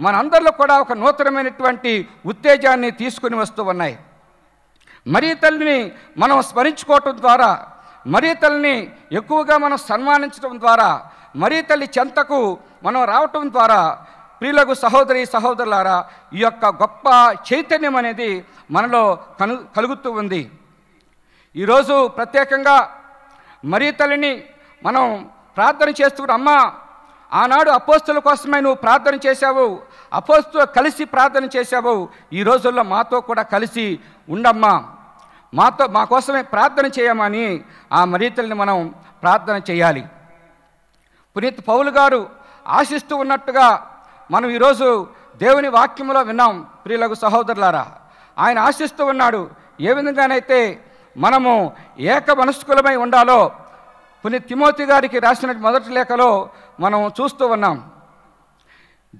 మనందరిలో కూడా ఒక నూతనమైనటువంటి ఉత్తేజాన్ని తీసుకుని వస్తూ ఉన్నాయి. మరియ తల్లిని మనం స్మరించుకోవటం ద్వారా, మరియ తల్లిని ఎక్కువగా మనం సన్మానించడం ద్వారా, మరియ తల్లి చెంతకు మనం రావటం ద్వారా ప్రియులకు సహోదరి సహోదరులారా ఈ యొక్క గొప్ప చైతన్యం అనేది మనలో కలుగుతూ ఉంది. ఈరోజు ప్రత్యేకంగా మరియ తల్లిని మనం ప్రార్థన చేస్తున్న అమ్మ, ఆనాడు అపోస్తుల కోసమే నువ్వు ప్రార్థన చేశావు, అపోస్తులు కలిసి ప్రార్థన చేశావు, ఈ రోజుల్లో మాతో కూడా కలిసి ఉండమ్మా, మా కోసమే ప్రార్థన చేయమని ఆ మరియ తల్లిని మనం ప్రార్థన చేయాలి. పునీత్ పౌలు గారు ఆశిస్తూ ఉన్నట్టుగా మనం ఈరోజు దేవుని వాక్యంలో విన్నాం. ప్రియులకు సహోదరులారా, ఆయన ఆశిస్తూ ఉన్నాడు ఏ విధంగానైతే మనము ఏక మనస్కులమై ఉండాలో పునీత్ తిమోతి గారికి రాసిన మొదటి లేఖలో మనం చూస్తూ ఉన్నాం.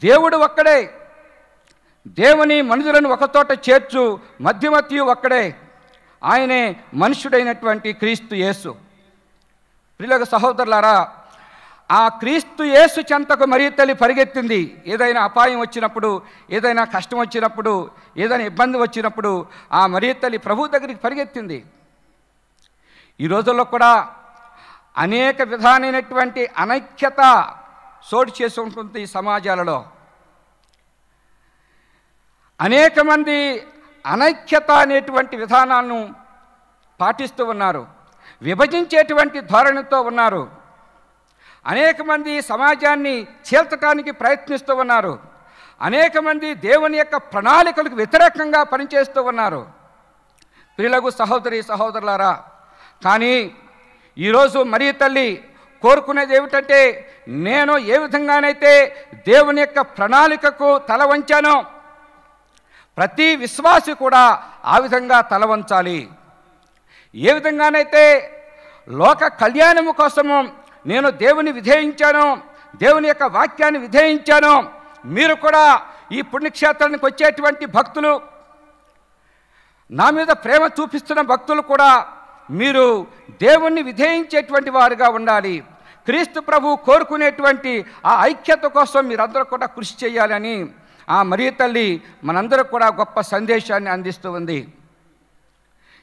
దేవుడు ఒక్కడే, దేవుని మనుషులను ఒకచోట చేర్చు మధ్యమధ్యు ఒక్కడే, ఆయనే మనుష్యుడైనటువంటి క్రీస్తు యేసు. ప్రియులకు సహోదరులారా, ఆ క్రీస్తు యేసు చెంతకు మరియ తల్లి పరిగెత్తింది. ఏదైనా అపాయం వచ్చినప్పుడు, ఏదైనా కష్టం వచ్చినప్పుడు, ఏదైనా ఇబ్బంది వచ్చినప్పుడు ఆ మరియ తల్లి ప్రభు దగ్గరికి పరిగెత్తింది. ఈ రోజుల్లో కూడా అనేక విధానమైనటువంటి అనైక్యత చోటు చేసి ఉంటుంది సమాజాలలో. అనేక మంది అనైక్యత అనేటువంటి విధానాలను పాటిస్తూ ఉన్నారు, విభజించేటువంటి ధోరణితో ఉన్నారు. అనేక మంది సమాజాన్ని చీల్చడానికి ప్రయత్నిస్తూ ఉన్నారు. అనేక మంది దేవుని యొక్క ప్రణాళికలకు వ్యతిరేకంగా పనిచేస్తూ ఉన్నారు. ప్రియులకు సహోదరి సహోదరులారా, కానీ ఈరోజు మరియ తల్లి కోరుకునేది ఏమిటంటే, నేను ఏ విధంగానైతే దేవుని యొక్క ప్రణాళికకు తల వంచానో ప్రతి విశ్వాసి కూడా ఆ విధంగా తల వంచాలి. ఏ విధంగానైతే లోక కళ్యాణము కోసము నేను దేవుని విధేయించాను, దేవుని యొక్క వాక్యాన్ని విధేయించాను, మీరు కూడా ఈ పుణ్యక్షేత్రానికి వచ్చేటువంటి భక్తులు, నా మీద ప్రేమ చూపిస్తున్న భక్తులు కూడా మీరు దేవుణ్ణి విధేయించేటువంటి వారుగా ఉండాలి. క్రీస్తు ప్రభు కోరుకునేటువంటి ఆ ఐక్యత కోసం మీరందరూ కూడా కృషి చేయాలని ఆ మరియ తల్లి మనందరూ కూడా గొప్ప సందేశాన్ని అందిస్తూ ఉంది.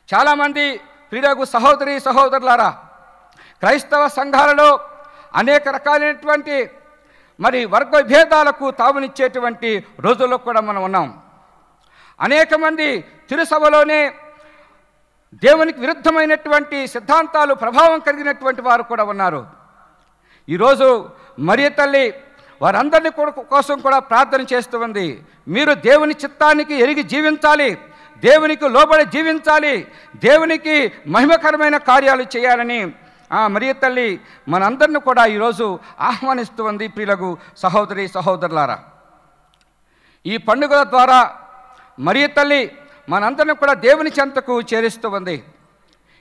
చాలామంది ప్రియులకు సహోదరి సహోదరులారా, క్రైస్తవ సంఘాలలో అనేక రకాలైనటువంటి వర్గ విభేదాలకు తావునిచ్చేటువంటి రోజుల్లో కూడా మనం ఉన్నాం. అనేక మంది తిరుసభలోనే దేవునికి విరుద్ధమైనటువంటి సిద్ధాంతాలు ప్రభావం కలిగినటువంటి వారు కూడా ఉన్నారు. ఈరోజు మరియ తల్లి వారందరినీ కోసం కూడా ప్రార్థన చేస్తూ ఉంది. మీరు దేవుని చిత్తానికి ఎరిగి జీవించాలి, దేవునికి లోబడి జీవించాలి, దేవునికి మహిమకరమైన కార్యాలు చేయాలని ఆ మరియ తల్లి మనందరిని కూడా ఈరోజు ఆహ్వానిస్తూ ఉంది. ప్రియులకు సహోదరి సహోదరులారా, ఈ పండుగల ద్వారా మరియ తల్లి మనందరిని కూడా దేవుని చెంతకు చేరుస్తూ ఉంది.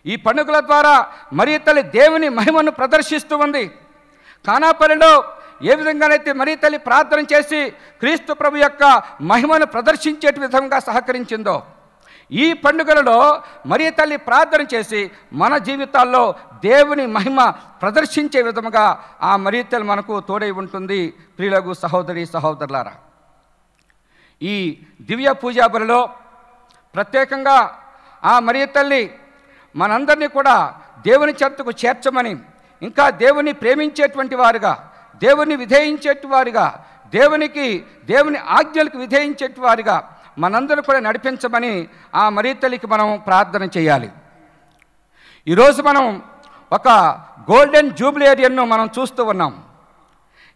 ఈ పండుగల ద్వారా మరియ తల్లి దేవుని మహిమను ప్రదర్శిస్తూ ఉంది. కానాపల్లిలో ఏ విధంగానైతే మరియ తల్లి ప్రార్థన చేసి క్రీస్తు ప్రభు యొక్క మహిమను ప్రదర్శించే విధంగా సహకరించిందో, ఈ పండుగలలో మరియ తల్లి ప్రార్థన చేసి మన జీవితాల్లో దేవుని మహిమ ప్రదర్శించే విధముగా ఆ మరియ తల్లి మనకు తోడై ఉంటుంది. ప్రియులకు సహోదరి సహోదరులారా, ఈ దివ్య పూజా బలిలో ప్రత్యేకంగా ఆ మరియ తల్లి మనందరినీ కూడా దేవుని చెంతకు చేర్చమని, ఇంకా దేవుని ప్రేమించేటువంటి వారుగా, దేవుని విధేయించేటి వారుగా, దేవుని ఆజ్ఞలకు విధేయించేటి వారుగా మనందరూ కూడా నడిపించమని ఆ మరియ తల్లికి మనం ప్రార్థన చేయాలి. ఈరోజు మనం ఒక గోల్డెన్ జూబిలేరియన్ను మనం చూస్తూ ఉన్నాం.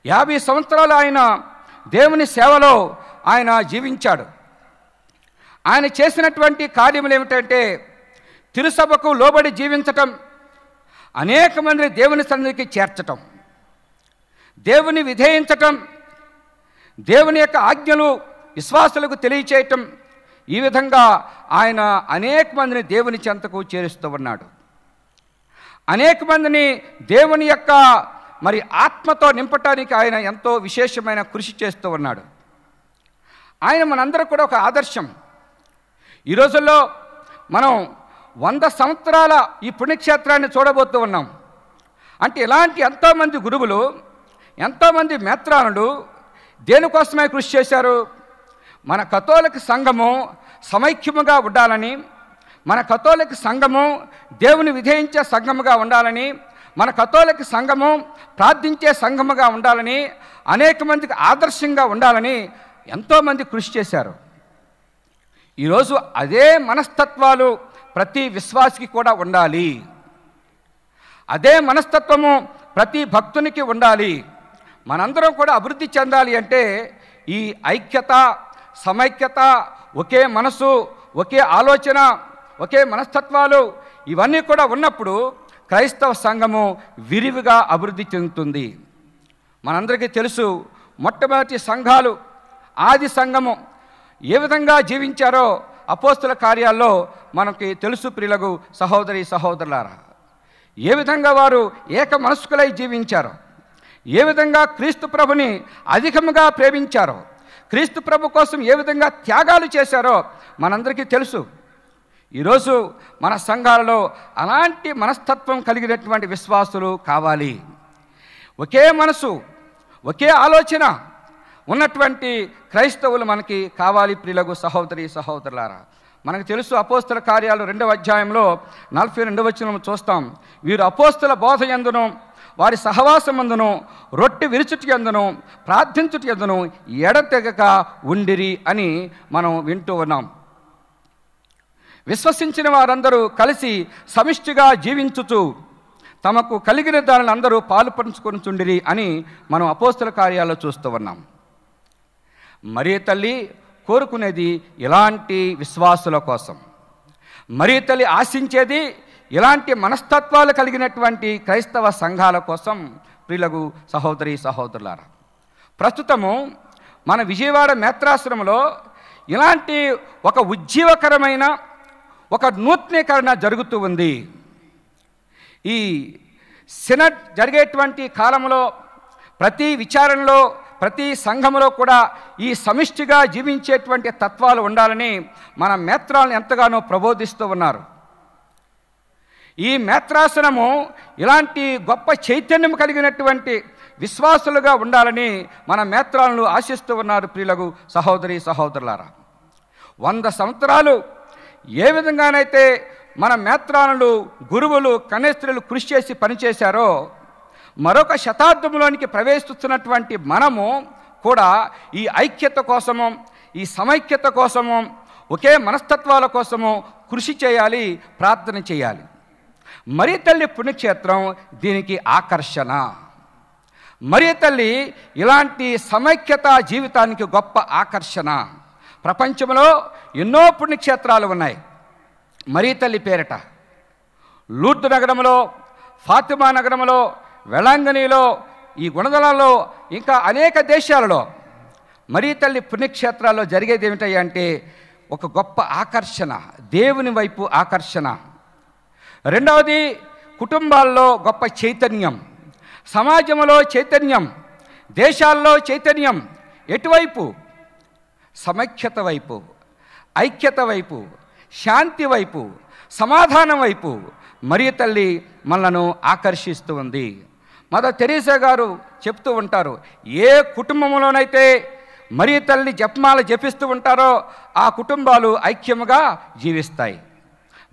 50 సంవత్సరాలు ఆయన దేవుని సేవలో ఆయన జీవించాడు. ఆయన చేసినటువంటి కార్యములు ఏమిటంటే, తిరుసభకు లోబడి జీవించటం, అనేక మందిని దేవుని సన్నిధికి చేర్చటం, దేవుని విధేయించటం, దేవుని యొక్క ఆజ్ఞలు విశ్వాసులకు తెలియచేయటం, ఈ విధంగా ఆయన అనేక మందిని దేవుని చెంతకు చేరుస్తూ ఉన్నాడు. అనేక మందిని దేవుని యొక్క ఆత్మతో నింపటానికి ఆయన ఎంతో విశేషమైన కృషి చేస్తూ ఉన్నాడు. ఆయన మనందరూ కూడా ఒక ఆదర్శం. ఈ రోజుల్లో మనం 100 సంవత్సరాల ఈ పుణ్యక్షేత్రాన్ని చూడబోతూ ఉన్నాం. అంటే ఇలాంటి ఎంతోమంది గురువులు, ఎంతోమంది మేత్రానులు దేనికోసమే కృషి చేశారు? మన కథోలిక సంఘము సమైక్యముగా ఉండాలని, మన కథోలిక సంఘము దేవుని విధేయించే సంఘముగా ఉండాలని, మన కథోలిక సంఘము ప్రార్థించే సంఘముగా ఉండాలని, అనేక మందికి ఆదర్శంగా ఉండాలని ఎంతోమంది కృషి చేశారు. ఈరోజు అదే మనస్తత్వాలు ప్రతి విశ్వాసికి కూడా ఉండాలి. అదే మనస్తత్వము ప్రతి భక్తునికి ఉండాలి. మనందరం కూడా అభివృద్ధి చెందాలి అంటే ఈ ఐక్యత, సమైక్యత, ఒకే మనసు, ఒకే ఆలోచన, ఒకే మనస్తత్వాలు ఇవన్నీ కూడా ఉన్నప్పుడు క్రైస్తవ సంఘము విరివిగా అభివృద్ధి చెందుతుంది. మనందరికీ తెలుసు, మొట్టమొదటి సంఘాలు, ఆది సంఘము ఏ విధంగా జీవించారో అపోస్తుల కార్యాల్లో మనకి తెలుసు. ప్రియులకు సహోదరి సహోదరులారా, ఏ విధంగా వారు ఏక మనస్కులై జీవించారో, ఏ విధంగా క్రీస్తు ప్రభుని అధికముగా ప్రేమించారో, క్రీస్తు ప్రభు కోసం ఏ విధంగా త్యాగాలు చేశారో మనందరికీ తెలుసు. ఈరోజు మన సంఘాలలో అలాంటి మనస్తత్వం కలిగినటువంటి విశ్వాసులు కావాలి. ఒకే మనసు, ఒకే ఆలోచన ఉన్నటువంటి క్రైస్తవులు మనకి కావాలి. ప్రియులకు సహోదరి సహోదరులారా, మనకు తెలుసు అపోస్తుల కార్యాలు 2వ అధ్యాయంలో 42వ వచనం చూస్తాం. వీరు అపోస్తుల బోధ యందును, వారి సహవాసమందును, రొట్టె విరుచుటి యందును, ప్రార్థించుటి యందును ఎడతెగక ఉండిరి అని మనం వింటూ ఉన్నాం. విశ్వసించిన వారందరూ కలిసి సమిష్టిగా జీవించుచు తమకు కలిగిన దానిని అందరూ పాలు పంచుకొనుచుండిరి అని మనం అపోస్తుల కార్యాల్లో చూస్తూ ఉన్నాం. మరియ తల్లి కోరుకునేది ఇలాంటి విశ్వాసుల కోసం. మరియ తల్లి ఆశించేది ఇలాంటి మనస్తత్వాలు కలిగినటువంటి క్రైస్తవ సంఘాల కోసం. ప్రియులకు సహోదరి సహోదరులారా, ప్రస్తుతము మన విజయవాడ మేత్రాశ్రమంలో ఇలాంటి ఒక ఉజ్జీవకరమైన ఒక నూతనీకరణ జరుగుతూ ఉంది. ఈ సినడ్ జరిగేటువంటి కాలంలో ప్రతి విచారణలో, ప్రతి సంఘంలో కూడా ఈ సమిష్టిగా జీవించేటువంటి తత్వాలు ఉండాలని మన మేత్రాలను ఎంతగానో ప్రబోధిస్తూ ఉన్నారు. ఈ మేత్రాసనము ఇలాంటి గొప్ప చైతన్యం కలిగినటువంటి విశ్వాసులుగా ఉండాలని మన మేత్రాలను ఆశిస్తూ ఉన్నారు. ప్రియులకు సహోదరి సహోదరులారా, 100 సంవత్సరాలు ఏ విధంగానైతే మన మేత్రానులు, గురువులు, కన్యస్త్రీలు కృషి చేసి పనిచేశారో, మరొక శతాబ్దంలోనికి ప్రవేశిస్తున్నటువంటి మనము కూడా ఈ ఐక్యత కోసము, ఈ సమైక్యత కోసము, ఒకే మనస్తత్వాల కోసము కృషి చేయాలి, ప్రార్థన చేయాలి. మరియ తల్లి పుణ్యక్షేత్రం దీనికి ఆకర్షణ. మరియ తల్లి ఇలాంటి సమైక్యత జీవితానికి గొప్ప ఆకర్షణ. ప్రపంచంలో ఎన్నో పుణ్యక్షేత్రాలు ఉన్నాయి మరియ తల్లి పేరిట. లూర్దు నగరంలో, ఫాతిమా నగరంలో, వెళంగనీలో, ఈ గుణదలలో, ఇంకా అనేక దేశాలలో మరియ తల్లి పుణ్యక్షేత్రాల్లో జరిగేది ఏమిటయ్యా అంటే ఒక గొప్ప ఆకర్షణ, దేవుని వైపు ఆకర్షణ. రెండవది, కుటుంబాల్లో గొప్ప చైతన్యం, సమాజంలో చైతన్యం, దేశాల్లో చైతన్యం. ఎటువైపు? సమైక్యత వైపు, ఐక్యత వైపు, శాంతి వైపు, సమాధానం వైపు మరియ తల్లి మనలను ఆకర్షిస్తూ ఉంది. మదర్ తెరీసా గారు చెప్తూ ఉంటారు, ఏ కుటుంబంలోనైతే మరియ తల్లి జపమాల జపిస్తూ ఉంటారో ఆ కుటుంబాలు ఐక్యముగా జీవిస్తాయి.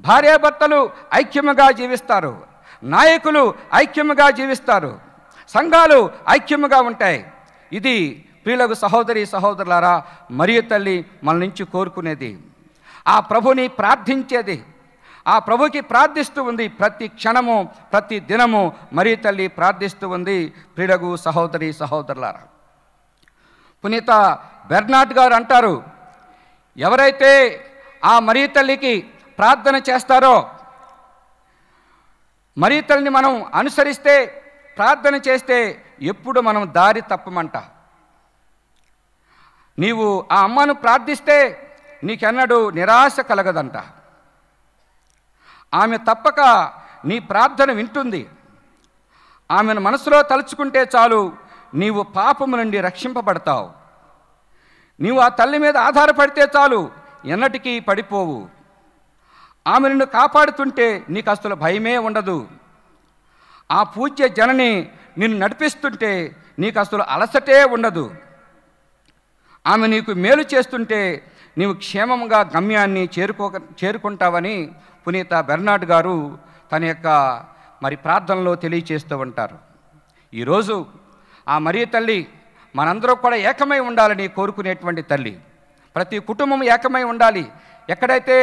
భార్యాభర్తలు ఐక్యముగా జీవిస్తారు, నాయకులు ఐక్యముగా జీవిస్తారు, సంఘాలు ఐక్యముగా ఉంటాయి. ఇది ప్రియులకు సహోదరి సహోదరులారా మరియ తల్లి మన నుంచి కోరుకునేది. ఆ ప్రభుని ప్రార్థించేది, ఆ ప్రభుకి ప్రార్థిస్తూ ఉంది. ప్రతి క్షణము, ప్రతి దినము మరియ తల్లి ప్రార్థిస్తూ ఉంది. ప్రియులకు సహోదరి సహోదరులారా, పునీత బెర్నార్డ్ గారు అంటారు, ఎవరైతే ఆ మరియ తల్లికి ప్రార్థన చేస్తారో, మరియ తల్లిని మనం అనుసరిస్తే, ప్రార్థన చేస్తే ఎప్పుడు మనం దారి తప్పమంట. నీవు ఆ అమ్మను ప్రార్థిస్తే నీకెన్నడూ నిరాశ కలగదంట. ఆమె తప్పక నీ ప్రార్థన వింటుంది. ఆమెను మనసులో తలుచుకుంటే చాలు, నీవు పాపము నుండి రక్షింపబడతావు. నీవు ఆ తల్లి మీద ఆధారపడితే చాలు, ఎన్నటికీ పడిపోవు. ఆమె నిన్ను కాపాడుతుంటే నీకు అసలు భయమే ఉండదు. ఆ పూజ్య జనని నిన్ను నడిపిస్తుంటే నీకు అసలు అలసటే ఉండదు. ఆమె నీకు మేలు చేస్తుంటే నీవు క్షేమంగా గమ్యాన్ని చేరుకుంటావని పునీత బెర్నార్డ్ గారు తన యొక్క ప్రార్థనలో తెలియచేస్తూ ఉంటారు. ఈరోజు ఆ మరియ తల్లి మనందరూ కూడా ఏకమై ఉండాలని కోరుకునేటువంటి తల్లి. ప్రతి కుటుంబం ఏకమై ఉండాలి. ఎక్కడైతే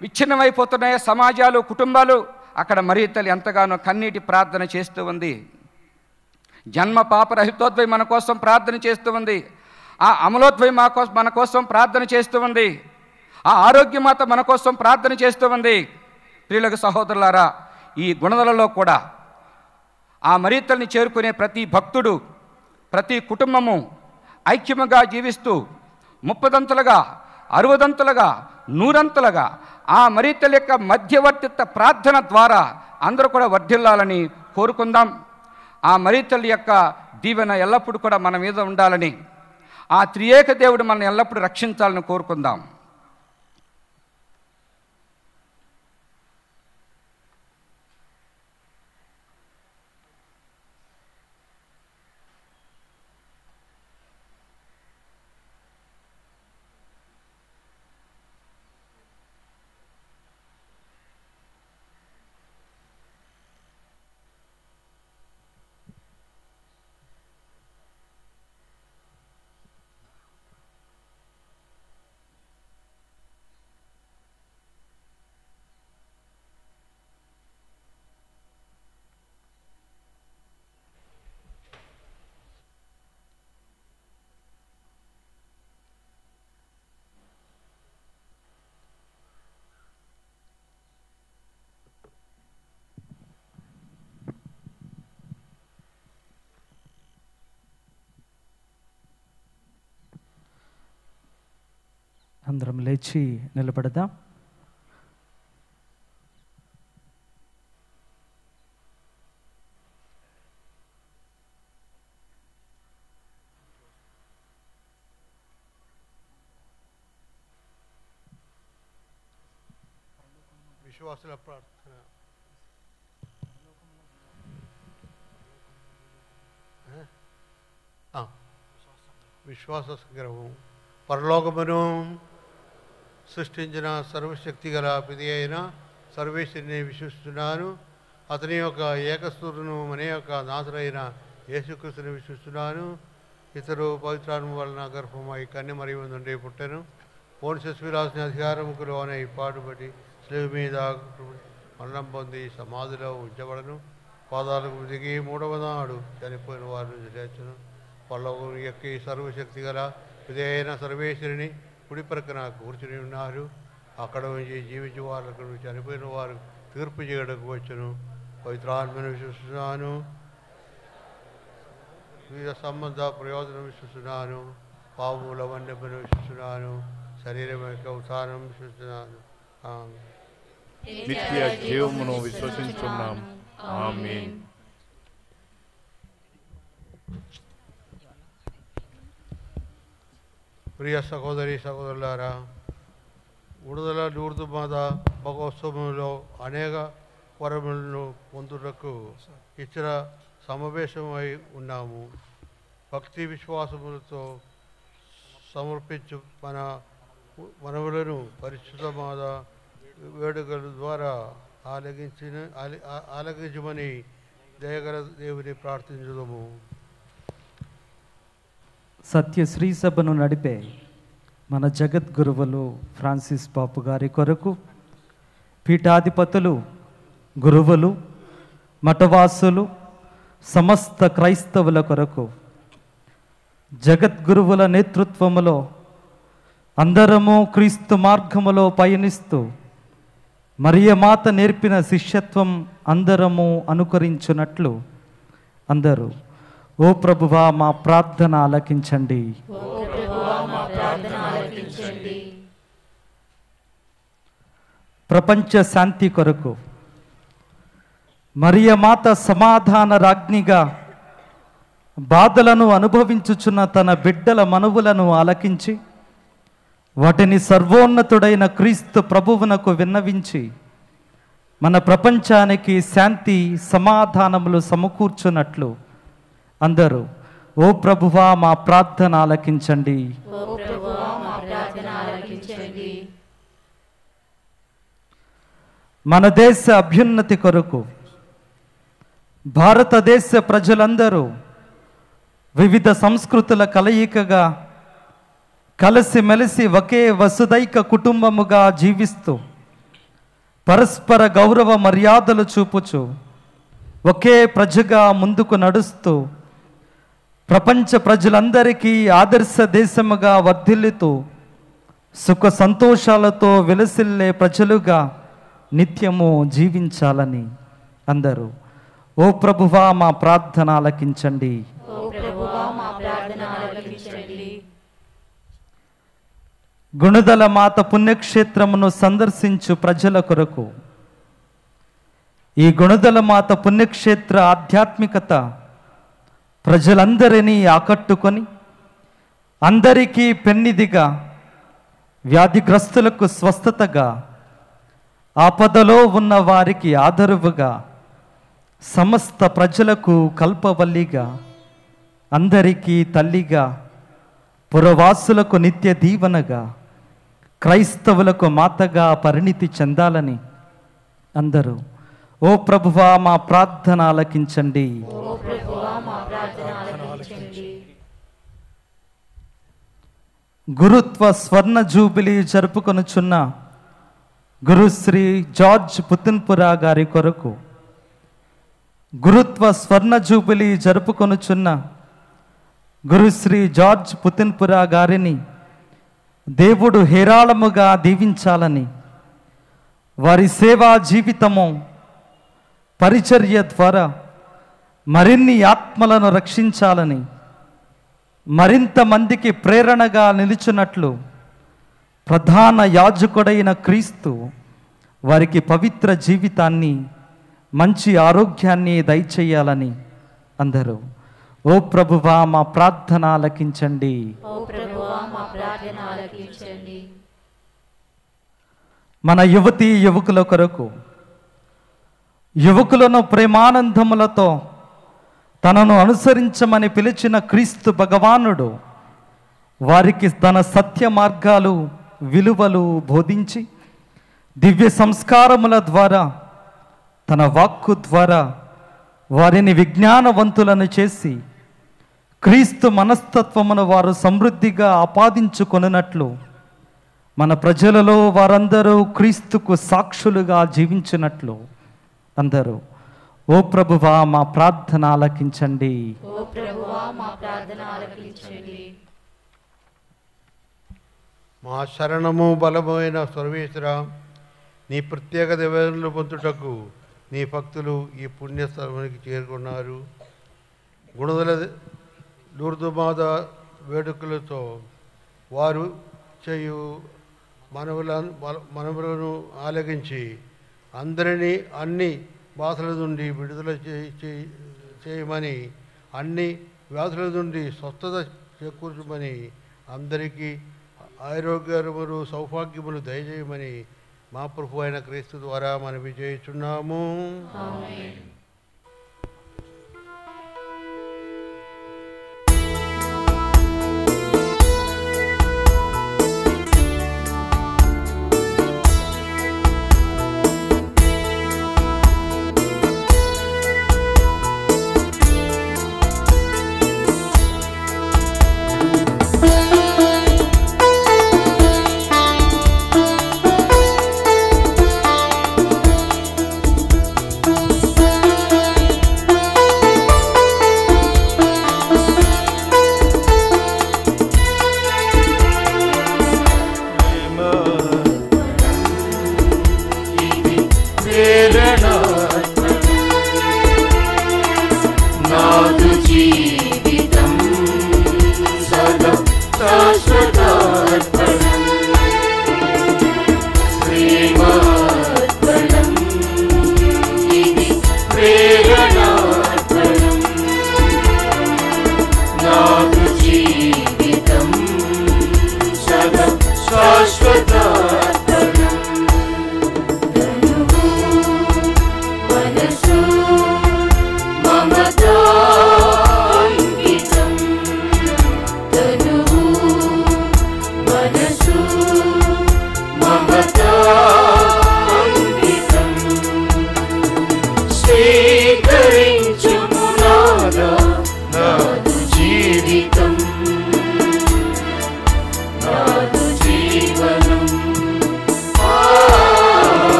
విచ్ఛిన్నమైపోతున్నాయో సమాజాలు, కుటుంబాలు, అక్కడ మరియ తల్లి ఎంతగానో కన్నీటి ప్రార్థన చేస్తూ ఉంది. జన్మ పాపరహితోద్వై మన కోసం ప్రార్థన చేస్తూ ఉంది. ఆ అమలోద్వై మన కోసం ప్రార్థన చేస్తూ ఉంది. ఆ ఆరోగ్యమాత మన కోసం ప్రార్థన చేస్తూ ఉంది. ప్రియులకు సహోదరులారా, ఈ గుణదలలో కూడా ఆ మరియ తల్లిని చేరుకునే ప్రతి భక్తుడు, ప్రతి కుటుంబము ఐక్యముగా జీవిస్తూ 30దంతులుగా, 60దంతులుగా, 100అంతులుగా ఆ మరియ తల్లి యొక్క మధ్యవర్తిత్వ ప్రార్థన ద్వారా అందరూ కూడా వర్ధిల్లాలని కోరుకుందాం. ఆ మరియ తల్లి యొక్క దీవెన ఎల్లప్పుడూ కూడా మన మీద ఉండాలని, ఆ త్రియేక దేవుడు మనల్ని ఎల్లప్పుడూ రక్షించాలని కోరుకుందాం. అందరం లేచి నిలబడదాం. విశ్వాసుల ప్రార్థన. విశ్వాస సంగ్రహం. పరలోకమును సృష్టించిన సర్వశక్తి గల పిది అయిన సర్వేశ్వరుని విశ్వసిస్తున్నాను. అతని యొక్క ఏకసూరును మన యొక్క నాథుడైన యేసుక్రీస్తుని విశ్వసిస్తున్నాను. ఇతరు పవిత్రాత్మ వలన గర్భమై కన్య మరియ నుండి పుట్టెను. పోన్షియస్ పిలాతుని అధికారముకు లోనై పాటుపడి శిలువ మీద మరణం పొంది సమాధిలో ఉంచబడను. పాదాలకు దిగి 3వ నాడు చనిపోయిన వారి నుంచి లేచును. పరలోకం ఎక్కి సర్వశక్తి గల పిది అయిన సర్వేశ్వరుని కుడి ప్రక్కన కూర్చుని ఉన్నారు. అక్కడ నుంచి జీవించే వాళ్ళకు చనిపోయిన వారు తీర్పు చేయడానికి వచ్చును. పవిత్రాత్మను విశ్వసిస్తున్నాను. వివిధ సంబంధ ప్రయోజనం విశ్వసిస్తున్నాను. పాముల వన్యమను విశ్వసిస్తున్నాను. శరీరం యొక్క ఉత్థానం విశ్వసిస్తున్నాను. నిత్య జీవమును విశ్వసించున్నాం. ఆమేన్. ప్రియ సహోదరి సహోదరులారా, విడుదల లూర్దు మాత మహోత్సవంలో అనేక వరములను పొందుటకు ఇచ్చిన సమావేశమై ఉన్నాము. భక్తి విశ్వాసములతో సమర్పించు మనవులను పరిశుద్ధ మాత వేడుకల ద్వారా ఆలగించమని దయగల దేవుని ప్రార్థించుదాము. సత్య శ్రీ సభను నడిపే మన జగద్గురువులు ఫ్రాన్సిస్ పాపు గారి కొరకు, పీఠాధిపతులు, గురువులు, మఠవాసులు, సమస్త క్రైస్తవుల కొరకు, జగద్గురువుల నేతృత్వములో అందరము క్రీస్తు మార్గములో పయనిస్తూ మరియమాత నేర్పిన శిష్యత్వం అందరము అనుకరించున్నట్లు అందరూ ఓ ప్రభువా మా ప్రార్థన ఆలకించండి. ప్రపంచ శాంతి కొరకు మరియమాత సమాధాన రాజ్ఞిగా బాధలను అనుభవించుచున్న తన బిడ్డల మనవులను ఆలకించి వాటిని సర్వోన్నతుడైన క్రీస్తు ప్రభువునకు విన్నవించి మన ప్రపంచానికి శాంతి సమాధానములు సమకూర్చున్నట్లు అందరూ ఓ ప్రభువా మా ప్రార్థన ఆలకించండి. మన దేశ అభ్యున్నతి కొరకు భారతదేశ ప్రజలందరూ వివిధ సంస్కృతుల కలయికగా కలిసిమెలిసి ఒకే వసుదైక కుటుంబముగా జీవిస్తూ పరస్పర గౌరవ మర్యాదలు చూపుచు ఒకే ప్రజగా ముందుకు నడుస్తూ ప్రపంచ ప్రజలందరికీ ఆదర్శ దేశముగా వర్ధిల్లుతూ సుఖ సంతోషాలతో విలసిల్లే ప్రజలుగా నిత్యము జీవించాలని అందరూ ఓ ప్రభువా మా ప్రార్థన ఆలకించండి. గుణదల మాత పుణ్యక్షేత్రమును సందర్శించు ప్రజల కొరకు ఈ గుణదల మాత పుణ్యక్షేత్ర ఆధ్యాత్మికత ప్రజలందరినీ ఆకట్టుకొని అందరికీ పెన్నిదిగా, వ్యాధిగ్రస్తులకు స్వస్థతగా, ఆపదలో ఉన్న వారికి ఆదరువుగా, సమస్త ప్రజలకు కల్పవల్లిగా, అందరికీ తల్లిగా, పురవాసులకు నిత్య దీవెనగా, క్రైస్తవులకు మాతగా పరిణితి చెందాలని అందరూ ఓ ప్రభువా మా ప్రార్థన ఆలకించండి. గురుత్వ స్వర్ణ జూబిలీ జరుపుకొనుచున్న గురుశ్రీ జార్జ్ పుతిన్పురా గారి కొరకు, గురుత్వ స్వర్ణ జూబిలీ జరుపుకొనుచున్న గురుశ్రీ జార్జ్ పుతిన్పురా గారిని దేవుడు హేరాళముగా దీవించాలని, వారి సేవా జీవితము పరిచర్య ద్వారా మరిన్ని ఆత్మలను రక్షించాలని, మరింత మందికి ప్రేరణగా నిలుచున్నట్లు ప్రధాన యాజకుడైన క్రీస్తు వారికి పవిత్ర జీవితాన్ని, మంచి ఆరోగ్యాన్ని దయచేయాలని అందరూ ఓ ప్రభువా మా ప్రార్థన ఆలకించండి. మన యువతీ యువకుల కొరకు, యువకులను ప్రేమానందములతో తనను అనుసరించమని పిలిచిన క్రీస్తు భగవానుడు వారికి తన సత్య మార్గాలు, విలువలు బోధించి దివ్య సంస్కారముల ద్వారా, తన వాక్కు ద్వారా వారిని విజ్ఞానవంతులను చేసి క్రీస్తు మనస్తత్వమును వారు సమృద్ధిగా ఆపాదించుకొనున్నట్లు మన ప్రజలలో వారందరూ క్రీస్తుకు సాక్షులుగా జీవించినట్లు అందరూ ఓ ప్రభువా మా ప్రార్థన ఆలకించండి. మా శరణము బలమైన సర్వేశ్వర, నీ ప్రత్యేక దీవెనలు పొందుటకు నీ భక్తులు ఈ పుణ్యస్థలానికి చేరుకున్నారు. గుణదల లూర్దుమాత వేడుకలతో వారు చేయు మనవులను ఆలకించి అందరినీ అన్ని బాధల నుండి విడుదల చేయమని, అన్ని వ్యాధుల నుండి స్వస్థత చేకూర్చమని, అందరికీ ఆరోగ్యములు సౌభాగ్యములు దయచేయమని మా ప్రభు అయిన క్రీస్తు ద్వారా మనవి చేయుచున్నాము.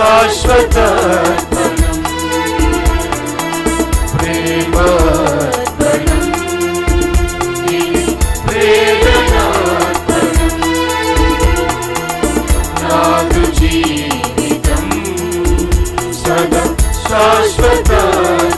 శాశ్వతార్పణం ప్రేమార్పణం ఇది ప్రేరణార్పణం నాదు జీవితం సదా శాశ్వతార్పణం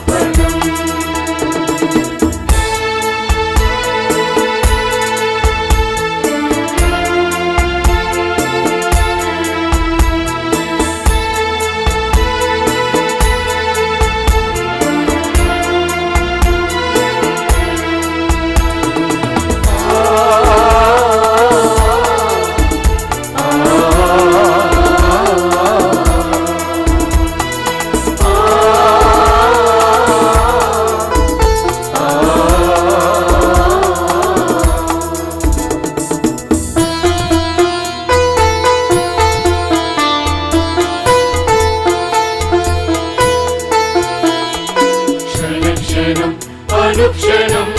అనుక్షణం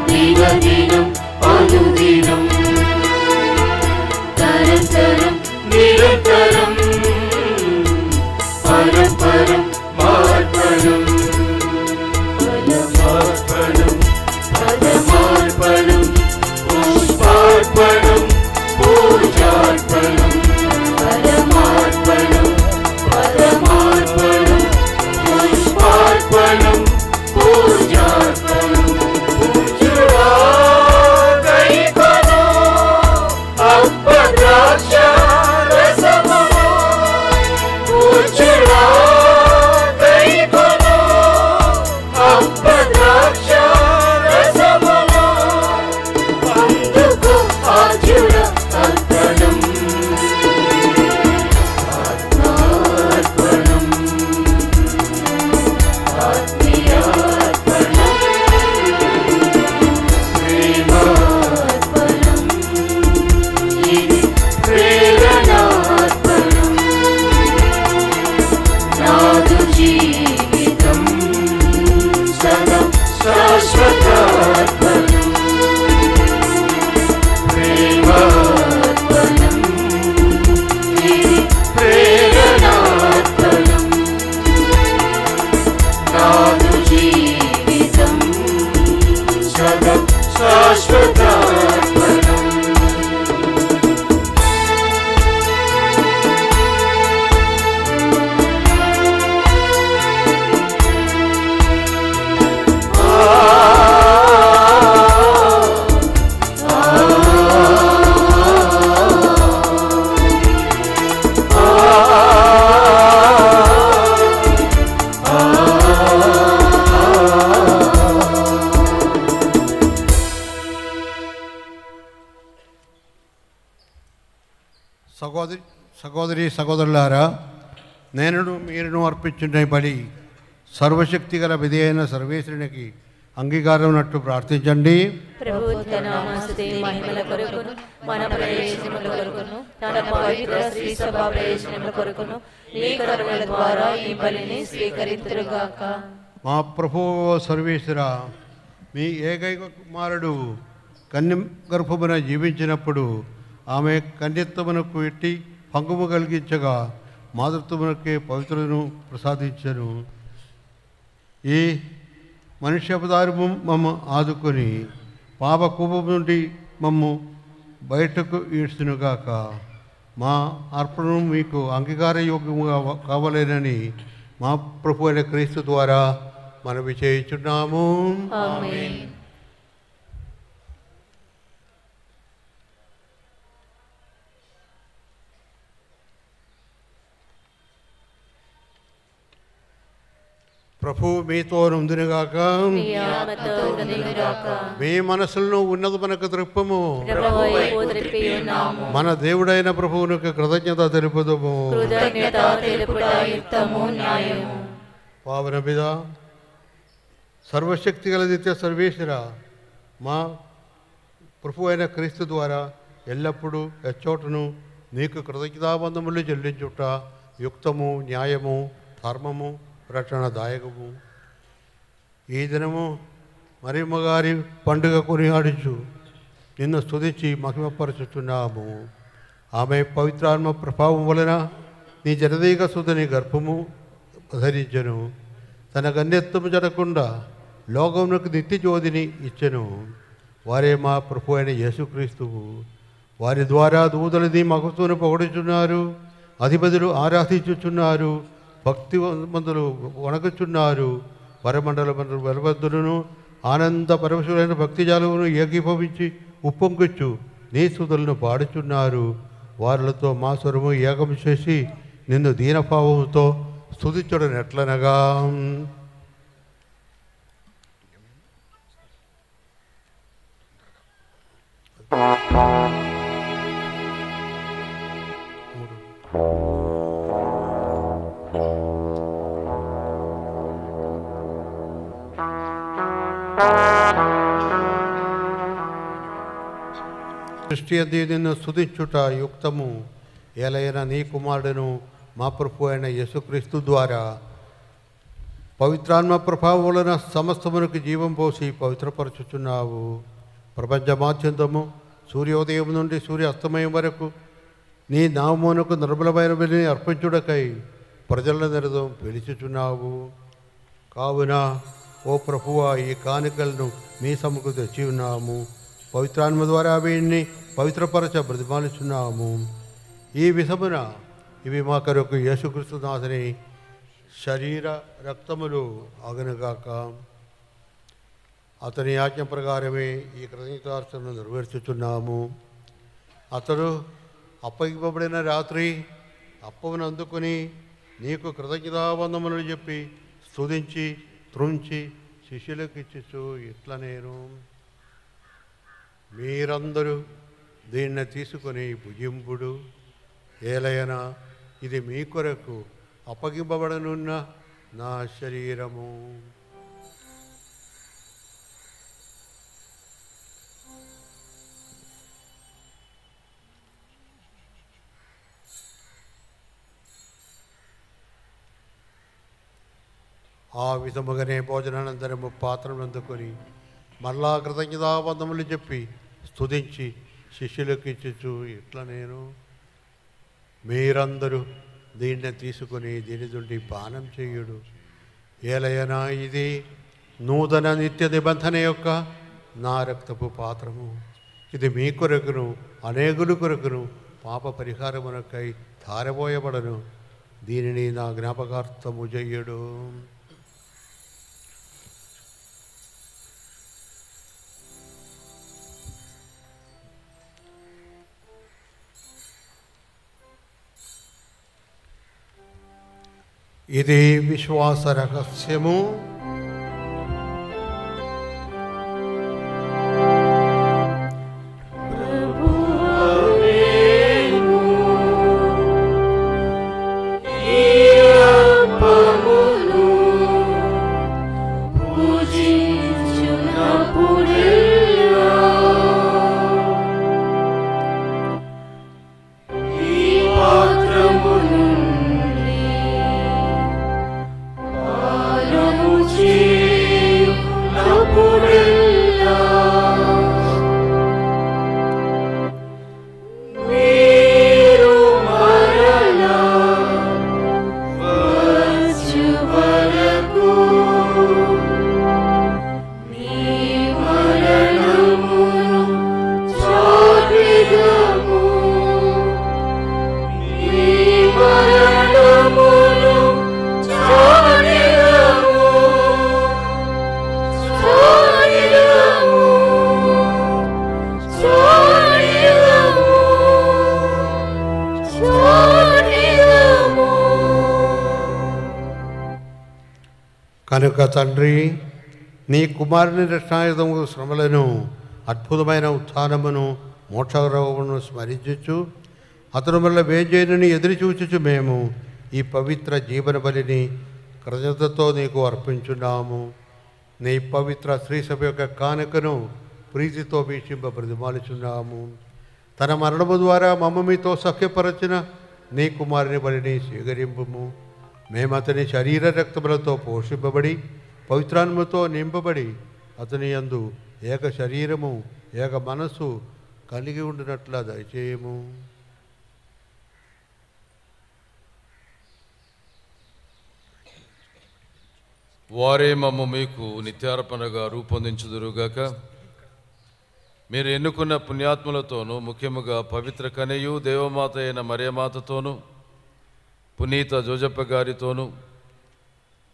దినదినం అనుదినం తరంతరం నిరంతరం పరంపరం మార్పణం ఫలమార్పణం పదమార్పణం పుష్పార్పణం పూజార్పణం ఫలమార్పణం పదమార్పణం పుష్పార్పణం పూజార్పణం పూజుడా దైవను అప్పద్రాక్ష రసమును పూజుడా దైవను అప్పద్రాక్ష రసమును అందుకు ఆజుడ అర్పణం ఆత్మార్పణం జీవితం సదా శాశ్వతార్పణం ప్రేమార్పణం ఇది ప్రేరణార్పణం నాదు జీవితం సదా శాశ్వతార్పణం సహోదరి సహోదరులారా, నేను మీరును అర్పించిన బలి సర్వశక్తి గల విధి అయిన సర్వేశ్వరునికి అంగీకారం ఉన్నట్టు ప్రార్థించండి. ప్రభు తన నామస్తుతి మహిమల కొరకును మన ప్రయోజనముల కొరకును తన పవిత్ర శ్రీ సభ ప్రయోజనముల కొరకును ఈ కరుణల ద్వారా ఈ బలిని స్వీకరింతురుగాక. మా ప్రభువు సర్వేశ్వర, మీ ఏకైక కుమారుడు కన్య గర్భమున జీవించినప్పుడు ఆమె కన్యత్వమునకు ఎట్టి పంగుము కలిగించగా మాతృత్వమునకే పవిత్రను ప్రసాదించను. ఈ మనుష్యావతారము మమ్మ ఆదుకొని పాప కూపం నుండి మమ్ము బయటకు ఈడ్చునుగాక. మా అర్పణను మీకు అంగీకారయోగ్యముగా కావాలేనని మా ప్రభు అయిన క్రీస్తు ద్వారా మనవి చేయుచున్నాము. ఆమేన్. ప్రభు మీతో ఉందిగాక. మీ మనసులను ఉన్నతమునకు త్రిప్పము. మన దేవుడైన ప్రభువునకు కృతజ్ఞత తెలుపుదము. పావన మీద సర్వశక్తి గల నిత్య సర్వేశ్వర, మా ప్రభు అయిన క్రీస్తు ద్వారా ఎల్లప్పుడూ ఎచ్చోటను నీకు కృతజ్ఞతాబంధములు చెల్లించుట యుక్తము, న్యాయము, ధర్మము, రక్షణదాయకము. ఈ దినము మరియమ్మ గారి పండుగ కొనియాడుచు నిన్ను స్తుతించి మహిమపరచుచున్నాము. ఆమె పవిత్రాత్మ ప్రభావం వలన నీ జనదీక సుధని గర్భము ధరించెను. తన గన్యత్వము జరగకుండా లోకమునకు నిత్య జ్యోతిని ఇచ్చెను. వారే మా ప్రభు అయిన యేసుక్రీస్తువు. వారి ద్వారా దూతలు నీ మగసును పొగడుచున్నారు, అధిపతులు ఆరాధించుచున్నారు, భక్తిమంతులు వణకుచున్నారు. పరమండల బలవంతులను ఆనంద పరమశులైన భక్తిజాలమును ఏకీభవించి ఉప్పొంగుచ్చు నీ స్తుతులను పాడుచున్నారు. వారులతో మా స్వరము ఏకం చేసి నిన్ను దీనభావముతో స్తుతించుడనెట్లనగా, సృష్టి అందు నిన్ను స్తుతించుట యుక్తము. ఏలైన నీ కుమారుడును మా ప్రభు అయిన యేసుక్రీస్తు ద్వారా పవిత్రాత్మ ప్రభావం వలన సమస్తమునకు జీవం పోసి పవిత్రపరచుచున్నావు. ప్రపంచమాద్యంతము సూర్యోదయం నుండి సూర్య అస్తమయం వరకు నీ నామమునకు నిర్మలమైన బలిని అర్పించుటకై ప్రజల నిరదం పిలుచుచున్నావు. కావున ఓ ప్రభువా, ఈ కానుకలను మీ సముకు తెచ్చి ఉన్నాము. పవిత్రాత్మ ద్వారా వీడిని పవిత్రపరచ బ్రతిమాలుచున్నాము. ఈ విధమున ఇవి మా కొరకు యేసుక్రీస్తునాథుని శరీర రక్తములు అగనుగాక. అతని ఆజ్ఞ ప్రకారమే ఈ కృతజ్ఞతార్చనను నెరవేర్చుచున్నాము. అతడు అప్పగింపబడిన రాత్రి అప్పమును అందుకొని నీకు కృతజ్ఞతావందములు చెప్పి స్తుతించి త్రుంచి శిష్యులకు ఇచ్చుచు ఇట్లా నేను, మీరందరూ దీన్ని తీసుకొని భుజింపుడు. ఏలైనా ఇది మీ కొరకు అప్పగింపబడనున్న నా శరీరము. ఆ విధముగానే భోజనానంతరము పాత్రను అందుకొని మళ్ళా కృతజ్ఞతావందములు చెప్పి స్తుతించి శిష్యులకు ఇచ్చుచు ఇట్లా నేను, మీరందరూ దీన్ని తీసుకొని దీని నుండి పానం చేయుడు. ఏలైనా ఇది నూతన నిత్య నిబంధన యొక్క నా రక్తపు పాత్రము. ఇది మీ కొరకును అనేకుల కొరకును పాప పరిహారమునకై ధారపోయబడను. దీనిని నా జ్ఞాపకార్థము చెయ్యడు. ఇది విశ్వాస రహస్యము. కనుక తండ్రి, నీ కుమారుని రక్షణాయుధము శ్రమలను అద్భుతమైన ఉత్థానమును మోక్షరవమును స్మరించుచు అతను వల్ల వేజేయుని ఎదురు చూచుచు మేము ఈ పవిత్ర జీవన బలిని కృతజ్ఞతతో నీకు అర్పించున్నాము. నీ పవిత్ర శ్రీసభ యొక్క కానుకను ప్రీతితో వీక్షింప బ్రతిమాలుచున్నాము. తన మరణము ద్వారా మమ్మ మీతో సఖ్యపరచిన నీ కుమారుని బలిని స్వీకరింపుము. మేము అతని శరీర రక్తములతో పోషింపబడి పవిత్రాత్మతో నింపబడి అతని యందు ఏక శరీరము ఏక మనస్సు కలిగి ఉండినట్ల దయచేయము. వారే మమ్మ మీకు నిత్యార్పణగా రూపొందించుదురుగాక. మీరు ఎన్నుకున్న పుణ్యాత్ములతోనూ ముఖ్యముగా పవిత్ర కన్యయు దేవమాత అయిన మరియమాతతోనూ పునీత జోజప్ప గారితోనూ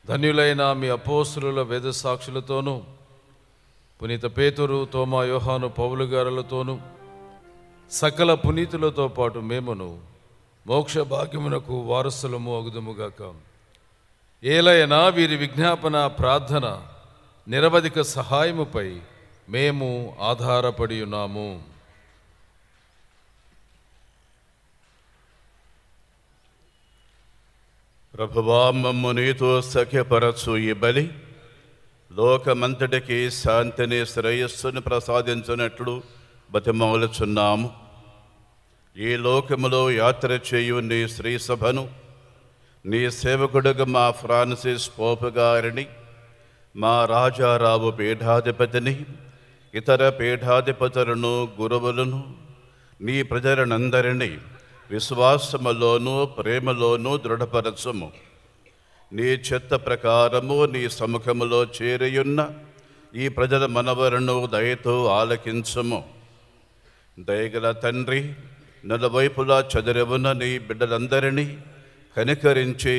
ధన్యులైన మీ అపోస్తుల వేద సాక్షులతోనూ పునీత పేతురు తోమా యోహాను పౌలు గారులతోనూ సకల పునీతులతో పాటు మేమును మోక్ష భాగ్యమునకు వారసులము అగుదుముగాక. ఏలైనా వీరి విజ్ఞాపన ప్రార్థన నిరవధిక సహాయముపై మేము ఆధారపడి ఉన్నాము. ప్రభువా, మమ్ము నీతో సఖ్యపరచు ఈ బలి లోకమంతటికి శాంతిని శ్రేయస్సును ప్రసాదించినట్లు బతిమాలుచున్నాము. ఈ లోకములో యాత్ర చేయు నీ శ్రీ సభను, నీ సేవకుడుగా మా ఫ్రాన్సిస్ పోపు గారిని, మా రాజారావు పీఠాధిపతిని, ఇతర పీఠాధిపతులను, గురువులను, నీ ప్రజలనందరినీ విశ్వాసములోనూ ప్రేమలోనూ దృఢపరచుము. నీ చిత్త ప్రకారము నీ సముఖములో చేరియున్న ఈ ప్రజల మనవలను దయతో ఆలకించుము. దయగల తండ్రి, నలువైపులా చెదరవున నీ బిడ్డలందరినీ కనికరించి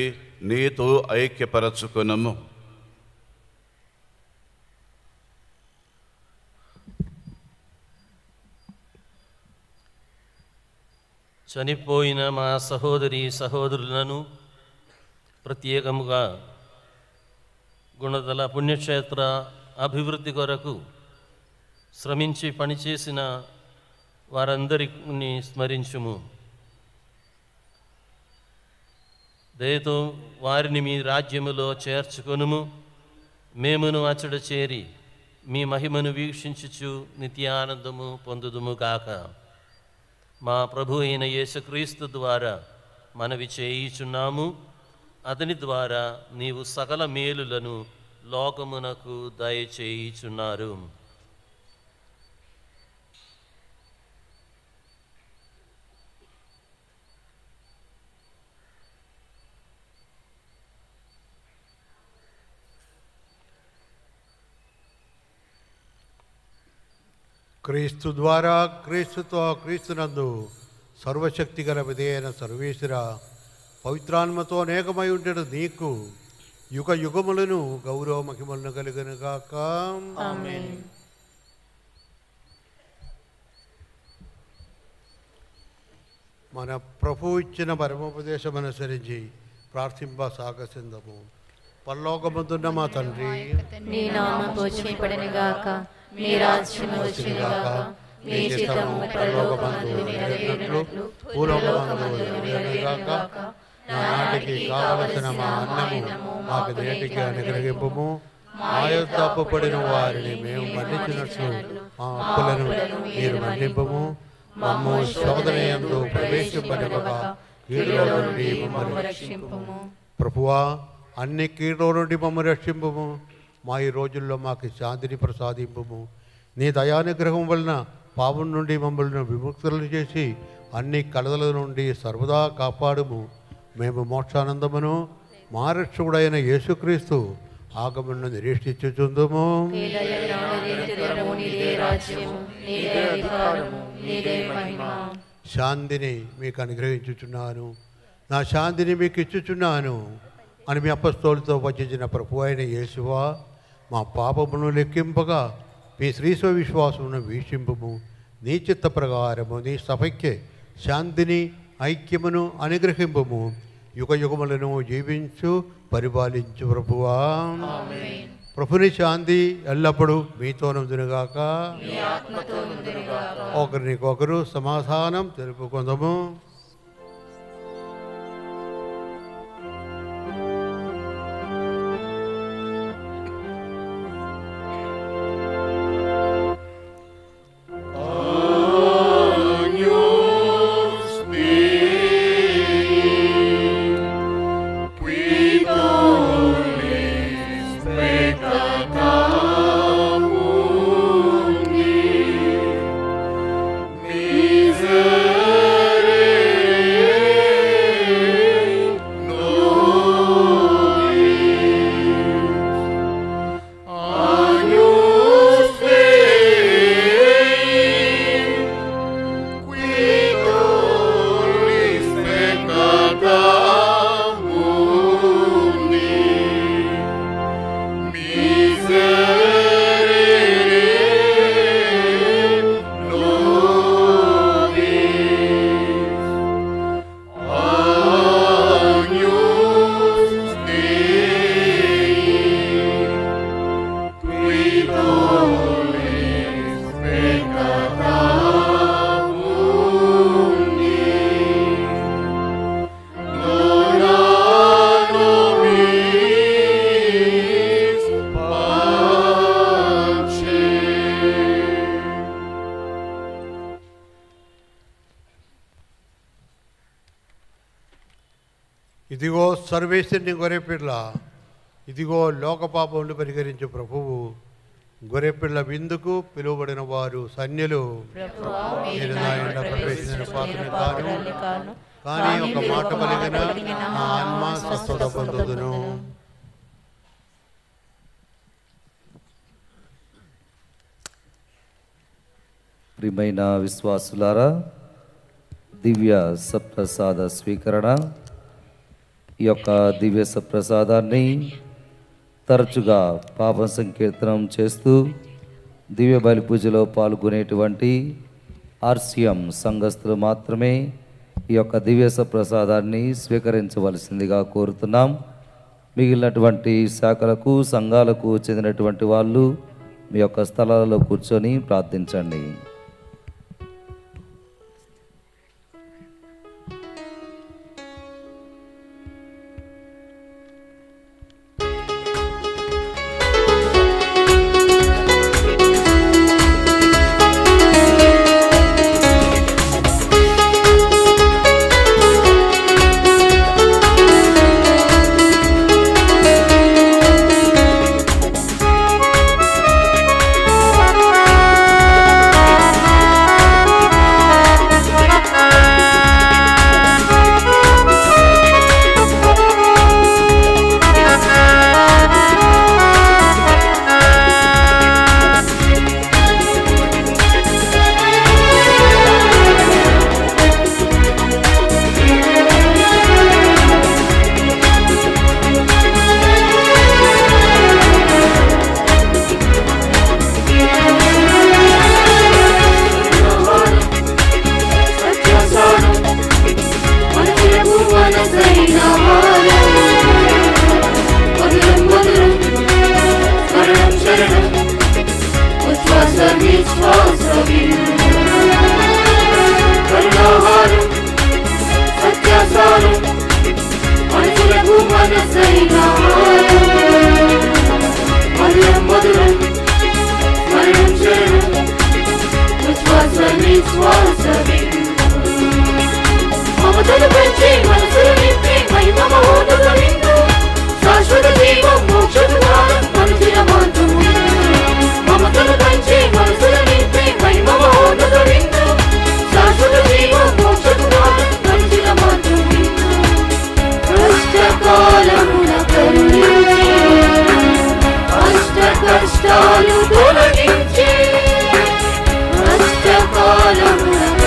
నీతో ఐక్యపరచుకునము. చనిపోయిన మా సహోదరి సహోదరులను ప్రత్యేకముగా గుణదల పుణ్యక్షేత్ర అభివృద్ధి కొరకు శ్రమించి పనిచేసిన వారందరిని స్మరించుము. దయతో వారిని మీ రాజ్యములో చేర్చుకొనుము. మేమును అచ్చట చేరి మీ మహిమను వీక్షించుచు నిత్యానందము పొందుదుముగాక. మా ప్రభు అయిన యేసుక్రీస్తు ద్వారా మనవి చేయుచున్నాము. అతని ద్వారా నీవు సకల మేలులను లోకమునకు దయచేయుచున్నారు. క్రీస్తు ద్వారా, క్రీస్తుతో, క్రీస్తునందు సర్వశక్తి గల విధేయైన సర్వేశ్వర, పవిత్రాత్మతో అనేకమై ఉండేడు నీకు యుగ యుగములను గౌరవ మహిమలను కలిగనుగాక. ఆమేన్. మన ప్రభు ఇచ్చిన పరమోపదేశం అనుసరించి ప్రార్థింప సాగసిందము. పరలోకమందున్న మా తండ్రి, నీ నామం పూజింపబడునుగాక, నీ రాజ్యం వచ్చునుగాక, నీ చిత్తము పరలోకమందు నెరవేరునట్లు భూలోకమందు నెరవేరునుగాక. నాటికి కావలసిన మా అన్నము మాకు నేటికి అనుగ్రహింపుము. మా యొద్ద అప్పుపడిన వారిని మేము మన్నించినట్లు మా అప్పులను మీరు మన్నింపుము. మమ్ము శోధన యందు ప్రవేశింపనివ్వక కీడులో నుండి మమ్మల్ని రక్షింపుము. ప్రభువా, అన్ని కీడుల నుండి మమ్మల్ని రక్షింపుము. మా ఈ రోజుల్లో మాకు శాంతిని ప్రసాదింపుము. నీ దయానుగ్రహం వలన పాపం నుండి మమ్మల్ని విముక్తులను చేసి అన్ని కలదల నుండి సర్వదా కాపాడుము. మేము మోక్షానందమును మా రక్షకుడైన యేసుక్రీస్తు ఆగమను నిరీక్షించుచుందుము. శాంతిని మీకు అనుగ్రహించుచున్నాను, నా శాంతిని మీకు ఇచ్చుచున్నాను అని మీ అపస్తోలుతో వచ్చిన ప్రభు అయిన యేసువా, మా పాపమును లెక్కింపగా మీ శ్రీస్వ విశ్వాసమును వీక్షింపుము. నీ చిత్త ప్రకారము నీ సభയ്ക്ക് శాంతిని ఐక్యమును అనుగ్రహింపుము. యుగ యుగములను జీవించు పరిపాలించు ప్రభువా. ప్రభుని శాంతి ఎల్లప్పుడూ మీతోనుందునుగాక. ఒకరినికొకరు సమాధానం తెలుపుకుందాము. Miserere ఇదిగో సర్వేశ్వరుని గొర్రెపిల్ల, ఇదిగో లోకపాపమును పరిహరించు ప్రభువు. గొర్రెపిల్ల విందుకు పిలువబడిన వారు సన్యులు. నేను నా ఇంట ప్రవేశించిన పాత్రని కాను, కానీ ఒక మాట పలికిన నా ఆత్మ స్వస్థత పొందుదును. ప్రియమైన విశ్వాసులారా, దివ్య సప్రసాద స్వీకరణ. ఈ యొక్క దివ్య సప్రసాదాన్ని తరచుగా పాప సంకీర్తనం చేస్తూ దివ్య బలి పూజలో పాల్గొనేటువంటి ఆర్సిఎం సంఘస్థులు మాత్రమే ఈ యొక్క దివ్య సప్రసాదాన్ని స్వీకరించవలసిందిగా కోరుతున్నాం. మిగిలినటువంటి శాఖలకు సంఘాలకు చెందినటువంటి వాళ్ళు మీ యొక్క స్థలాలలో కూర్చొని ప్రార్థించండి. కష్టాలు తొలగించి అష్టకాలమున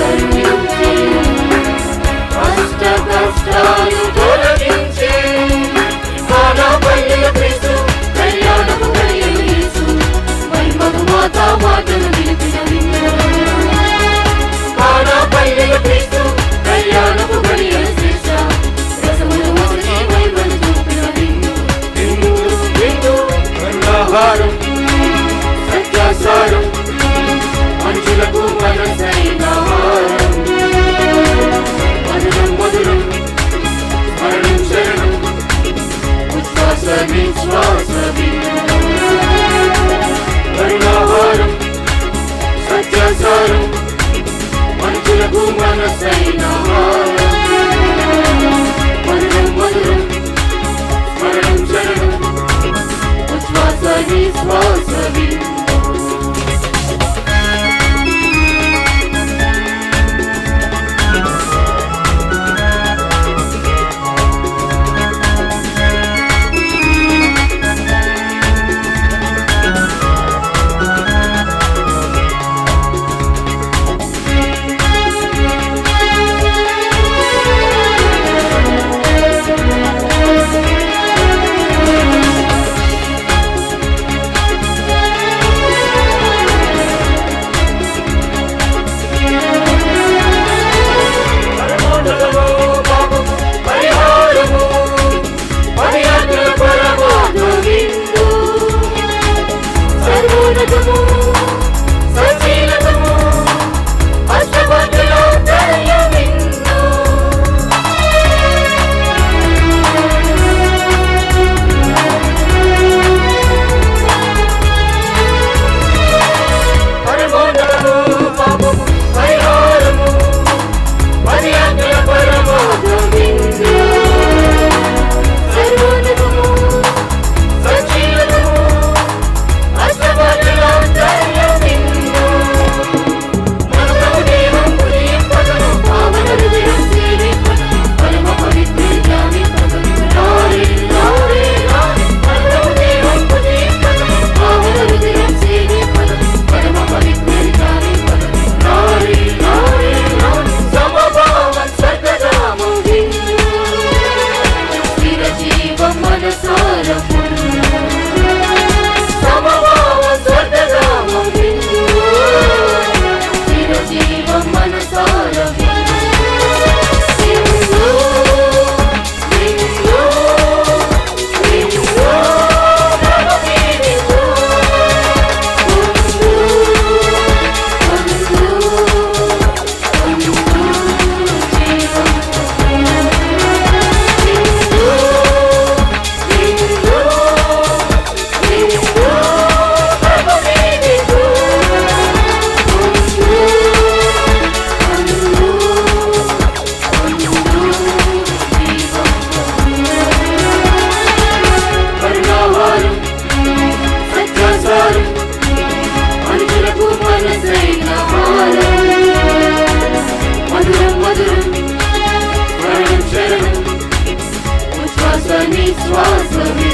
విశ్వాసమే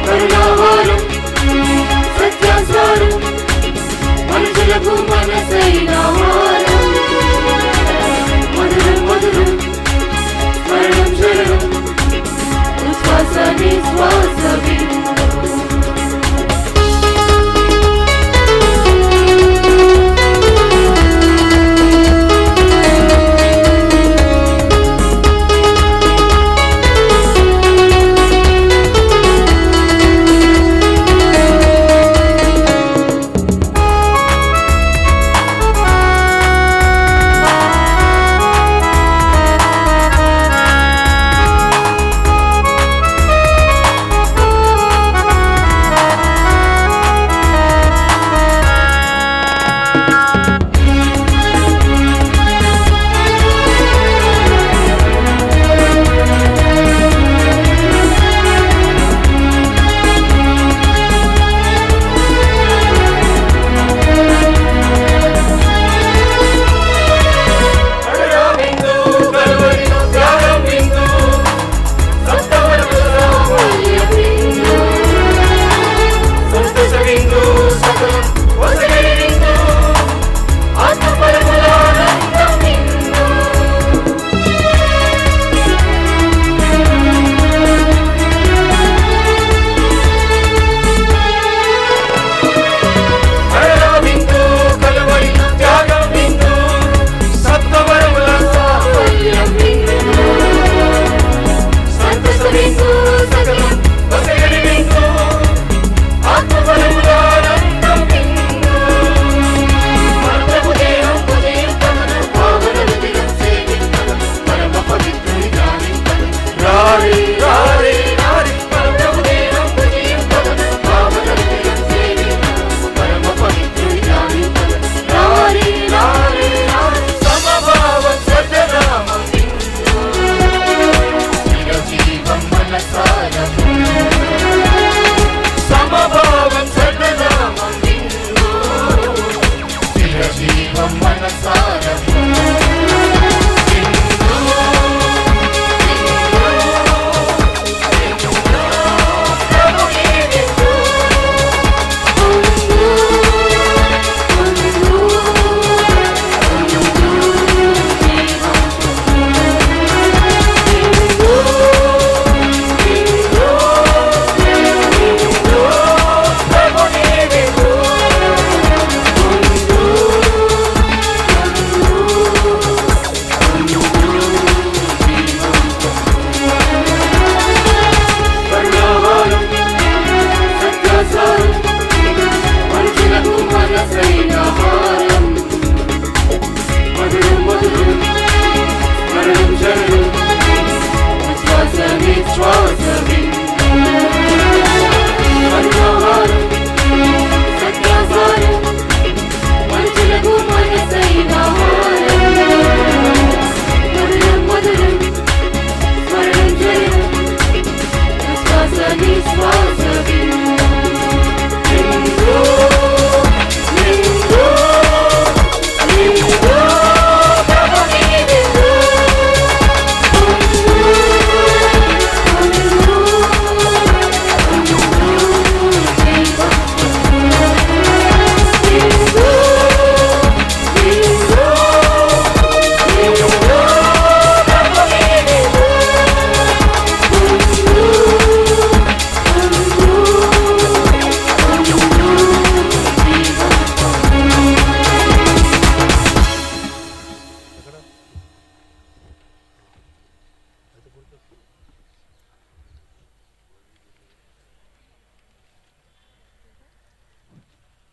కరుణాహారం సత్యాసారం మనుషులకు మనసైన హారం మధురం మధురం స్మరణం శరణం ఉచ్ఛ్వాస నిశ్వాసమే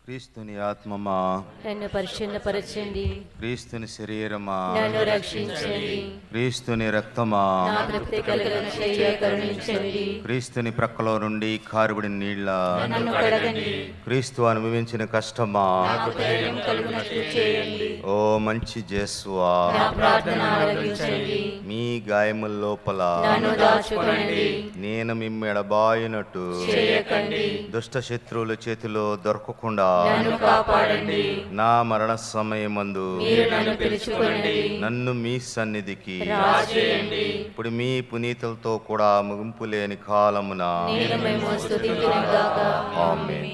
క్రీస్తుని ఆత్మమా నన్ను పరిశుద్ధపరచండి. క్రీస్తుని శరీరమా నన్ను రక్షించండి. క్రీస్తుని రక్తమా నా తృప్తి కలుగజేయ కరుణించండి. క్రీస్తుని ప్రక్కలో నుండి కారుబడిన నీళ్ళ నన్ను కడగండి. క్రీస్తు అనుభవించిన కష్టమా నాకు ధైర్యం కలుగునట్లు చేయండి. ఓ మంచి జేసువా నా ప్రార్థన ఆలకించండి. మీ గాయముల లోపల నన్ను దాచుకొనండి. నేను మిమ్ము ఎడబాయునట్టు చేయకండి. దుష్ట శత్రువుల చేతిలో దొరకకుండా నన్ను కాపాడండి. నా మరణ సమయమందు మీరు నన్ను పిలుచుకొనండి. నన్ను మీ సన్నిధికి రాజేయండి. ఇప్పుడు మీ పునీతులతో కూడా ముగింపు లేని కాలమున నేను మిమ్ము స్తుతింతునుగాక. ఆమేన్.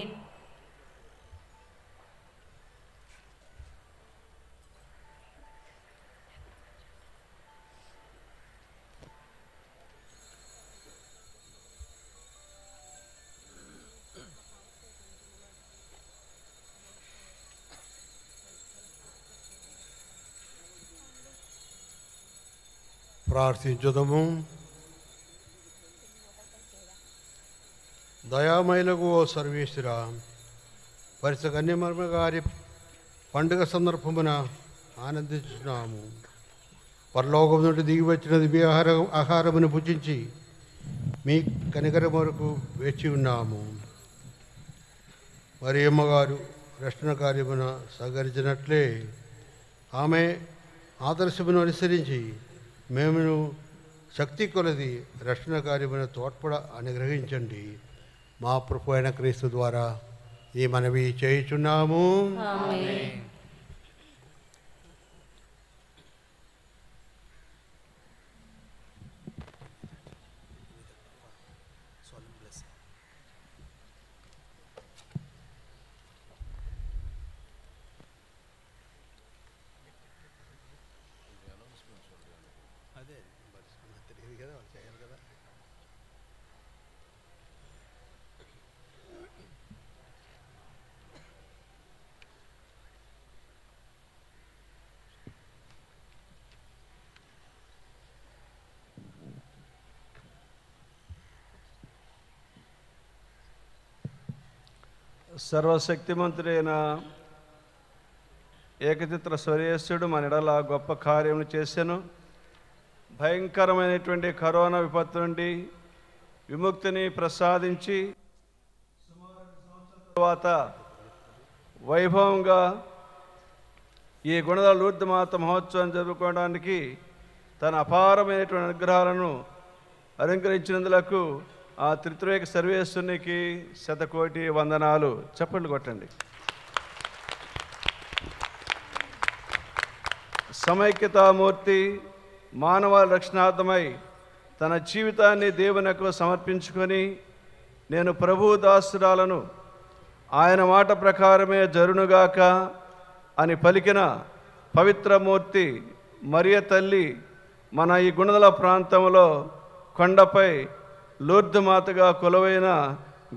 ప్రార్థించుదము. దయామయులకు ఓ సర్వేశ్వరా, పరిశుద్ధ కన్యమర్మ గారి పండుగ సందర్భమున ఆనందించున్నాము. పరలోకం నుండి దిగి వచ్చినది మీ ఆహారమును భుజించి మీ కనికరం వరకు వేచి ఉన్నాము. మరి అమ్మగారు రక్షణ కార్యమున సహకరించినట్లే ఆమె ఆదర్శమును అనుసరించి మేమును శక్తి కొలది రక్షణ కార్యమున తోడ్పడ అనుగ్రహించండి. మా ప్రభు అయిన క్రీస్తు ద్వారా ఈ మనవి చేయుచున్నాము. ఆమేన్. సర్వశక్తిమంతుడైన ఏకచిత్ర స్వరేశ్వరుడు మన ఎడల గొప్ప కార్యములు చేశాను. భయంకరమైనటువంటి కరోనా విపత్తు నుండి విముక్తిని ప్రసాదించి తర్వాత వైభవంగా ఈ గుణదల లూర్దు మాత మహోత్సవం జరుపుకోవడానికి తన అపారమైనటువంటి అనుగ్రహాలను అలంకరించినందులకు ఆ త్రిత్రేక సర్వేశ్వరునికి శతకోటి వందనాలు. చప్పట్లు కొట్టండి. సమైక్యతామూర్తి మానవాళి రక్షణార్థమై తన జీవితాన్ని దేవునకు సమర్పించుకొని నేను ప్రభు దాసురాలను ఆయన మాట ప్రకారమే జరునుగాక అని పలికిన పవిత్రమూర్తి మరియ తల్లి మన ఈ గుణదల ప్రాంతంలో కొండపై లూర్దు మాతగా కొలువైన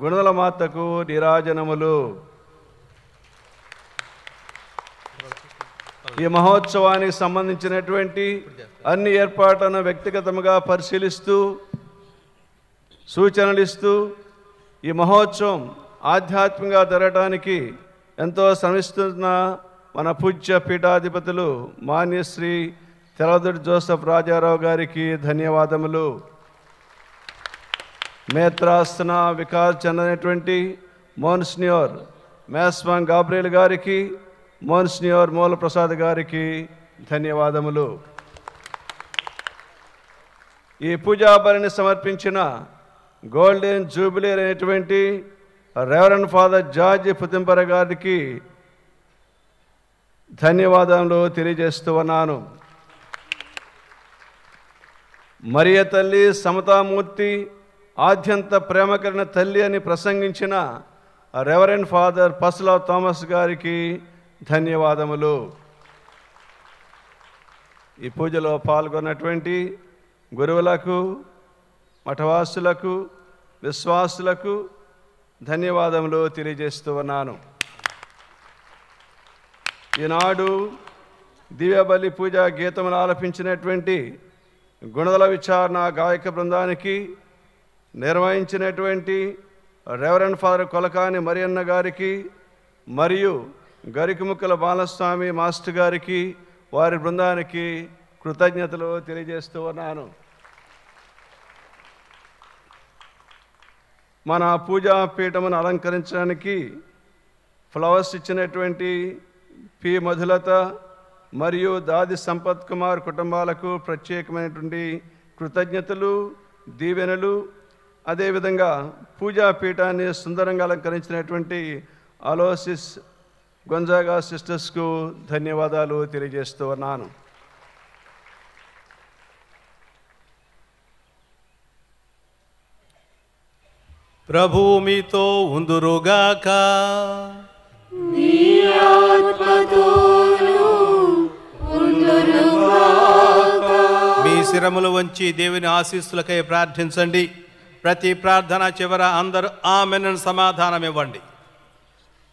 గుణదల మాతకు నీరాజనములు. ఈ మహోత్సవానికి సంబంధించినటువంటి అన్ని ఏర్పాట్లను వ్యక్తిగతంగా పరిశీలిస్తూ సూచనలు ఇస్తూ ఈ మహోత్సవం ఆధ్యాత్మికంగా జరగడానికి ఎంతో శ్రమిస్తున్న మన పూజ్య పీఠాధిపతులు మాన్యశ్రీ తెలదుడి జోసెఫ్ రాజారావు గారికి ధన్యవాదములు. మేత్రాస్తన వికాస్ చెందినటువంటి మోన్సిన్యోర్ మేస్వాన్ గాబ్రియల్ గారికి, మోన్సిన్యోర్ మూలప్రసాద్ గారికి ధన్యవాదములు. ఈ పూజా బలిని సమర్పించిన గోల్డెన్ జూబిలీ అనేటువంటి రెవరెండ్ ఫాదర్ జార్జ్ పుతింపర గారికి ధన్యవాదములు తెలియజేస్తూ ఉన్నాను. మరియ తల్లి సమతామూర్తి ఆద్యంత ప్రేమ కలిగిన తల్లి అని ప్రసంగించిన రెవరెండ్ ఫాదర్ పస్లా థామస్ గారికి ధన్యవాదములు. ఈ పూజలో పాల్గొన్నటువంటి గురువులకు, మఠవాసులకు, విశ్వాసులకు ధన్యవాదములు తెలియజేస్తూ ఉన్నాను. ఈనాడు దివ్యబలి పూజా గీతములు ఆలపించినటువంటి గుణదల విచారణ గాయక బృందానికి, నిర్వహించినటువంటి రెవరెండ్ ఫాదర్ కొలకాని మరియన్న గారికి మరియు గరికముక్కల బాలస్వామి మాస్టర్ గారికి, వారి బృందానికి కృతజ్ఞతలు తెలియజేస్తూ ఉన్నాను. మన పూజా పీఠమును అలంకరించడానికి ఫ్లవర్స్ ఇచ్చినటువంటి పి మధులత, మరియు దాది సంపత్ కుమార్ కుటుంబాలకు ప్రత్యేకమైనటువంటి కృతజ్ఞతలు, దీవెనలు. అదేవిధంగా పూజాపీఠాన్ని సుందరంగా అలంకరించినటువంటి అలోసిస్ గొంజాగా సిస్టర్స్కు ధన్యవాదాలు తెలియజేస్తూ ఉన్నాను. ప్రభు మీతో ఉందురుగాక. మీ శిరములు వంచి దేవుని ఆశీస్సులకై ప్రార్థించండి. ప్రతి ప్రార్థన చివర అందరూ ఆమెన్ అని సమాధానం ఇవ్వండి.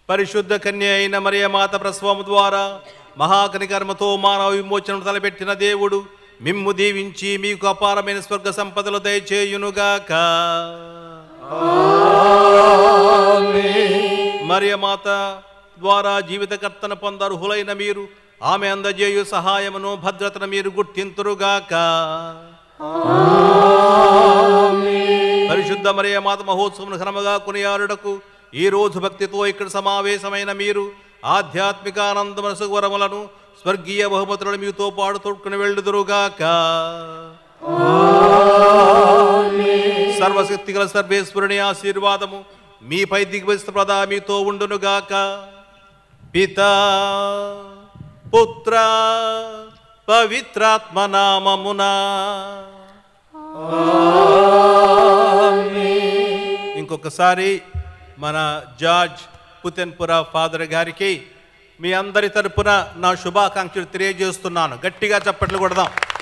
పరిశుద్ధ కన్య అయిన మరియమాత ప్రసవము ద్వారా మహాకనికర్మతో మానవ విమోచనం తలపెట్టిన దేవుడు మిమ్ము దీవించి మీకు అపారమైన స్వర్గ సంపదలు దయచేయునుగాక. మరియమాత ద్వారా జీవితకర్తన పొందర్హులైన మీరు ఆమె అందజేయు సహాయమును భద్రతను మీరు గుర్తింతురుగాక. పరిశుద్ధ మరియమాత మహోత్సవం ఘనముగా కొనియాడుటకు ఈ రోజు భక్తితో ఇక్కడ సమావేశమైన మీరు ఆధ్యాత్మిక ఆనందమున సువరములను స్వర్గీయ బహుమతులను మీతో పాటు తోడుకుని వెళ్ళుదురుగాక. సర్వశక్తిగల సర్వేశ్వరుని ఆశీర్వాదము మీపై దిగ్వస్త్రప్రద మీతో ఉండునుగాక. పితా పుత్ర పవిత్రాత్మ నామమునా. ఇంకొకసారి మన జార్జ్ పుతెన్పుర ఫాదర్ గారికి మీ అందరి తరపున నా శుభాకాంక్షలు తెలియజేస్తున్నాను. గట్టిగా చప్పట్లు కొడదాం.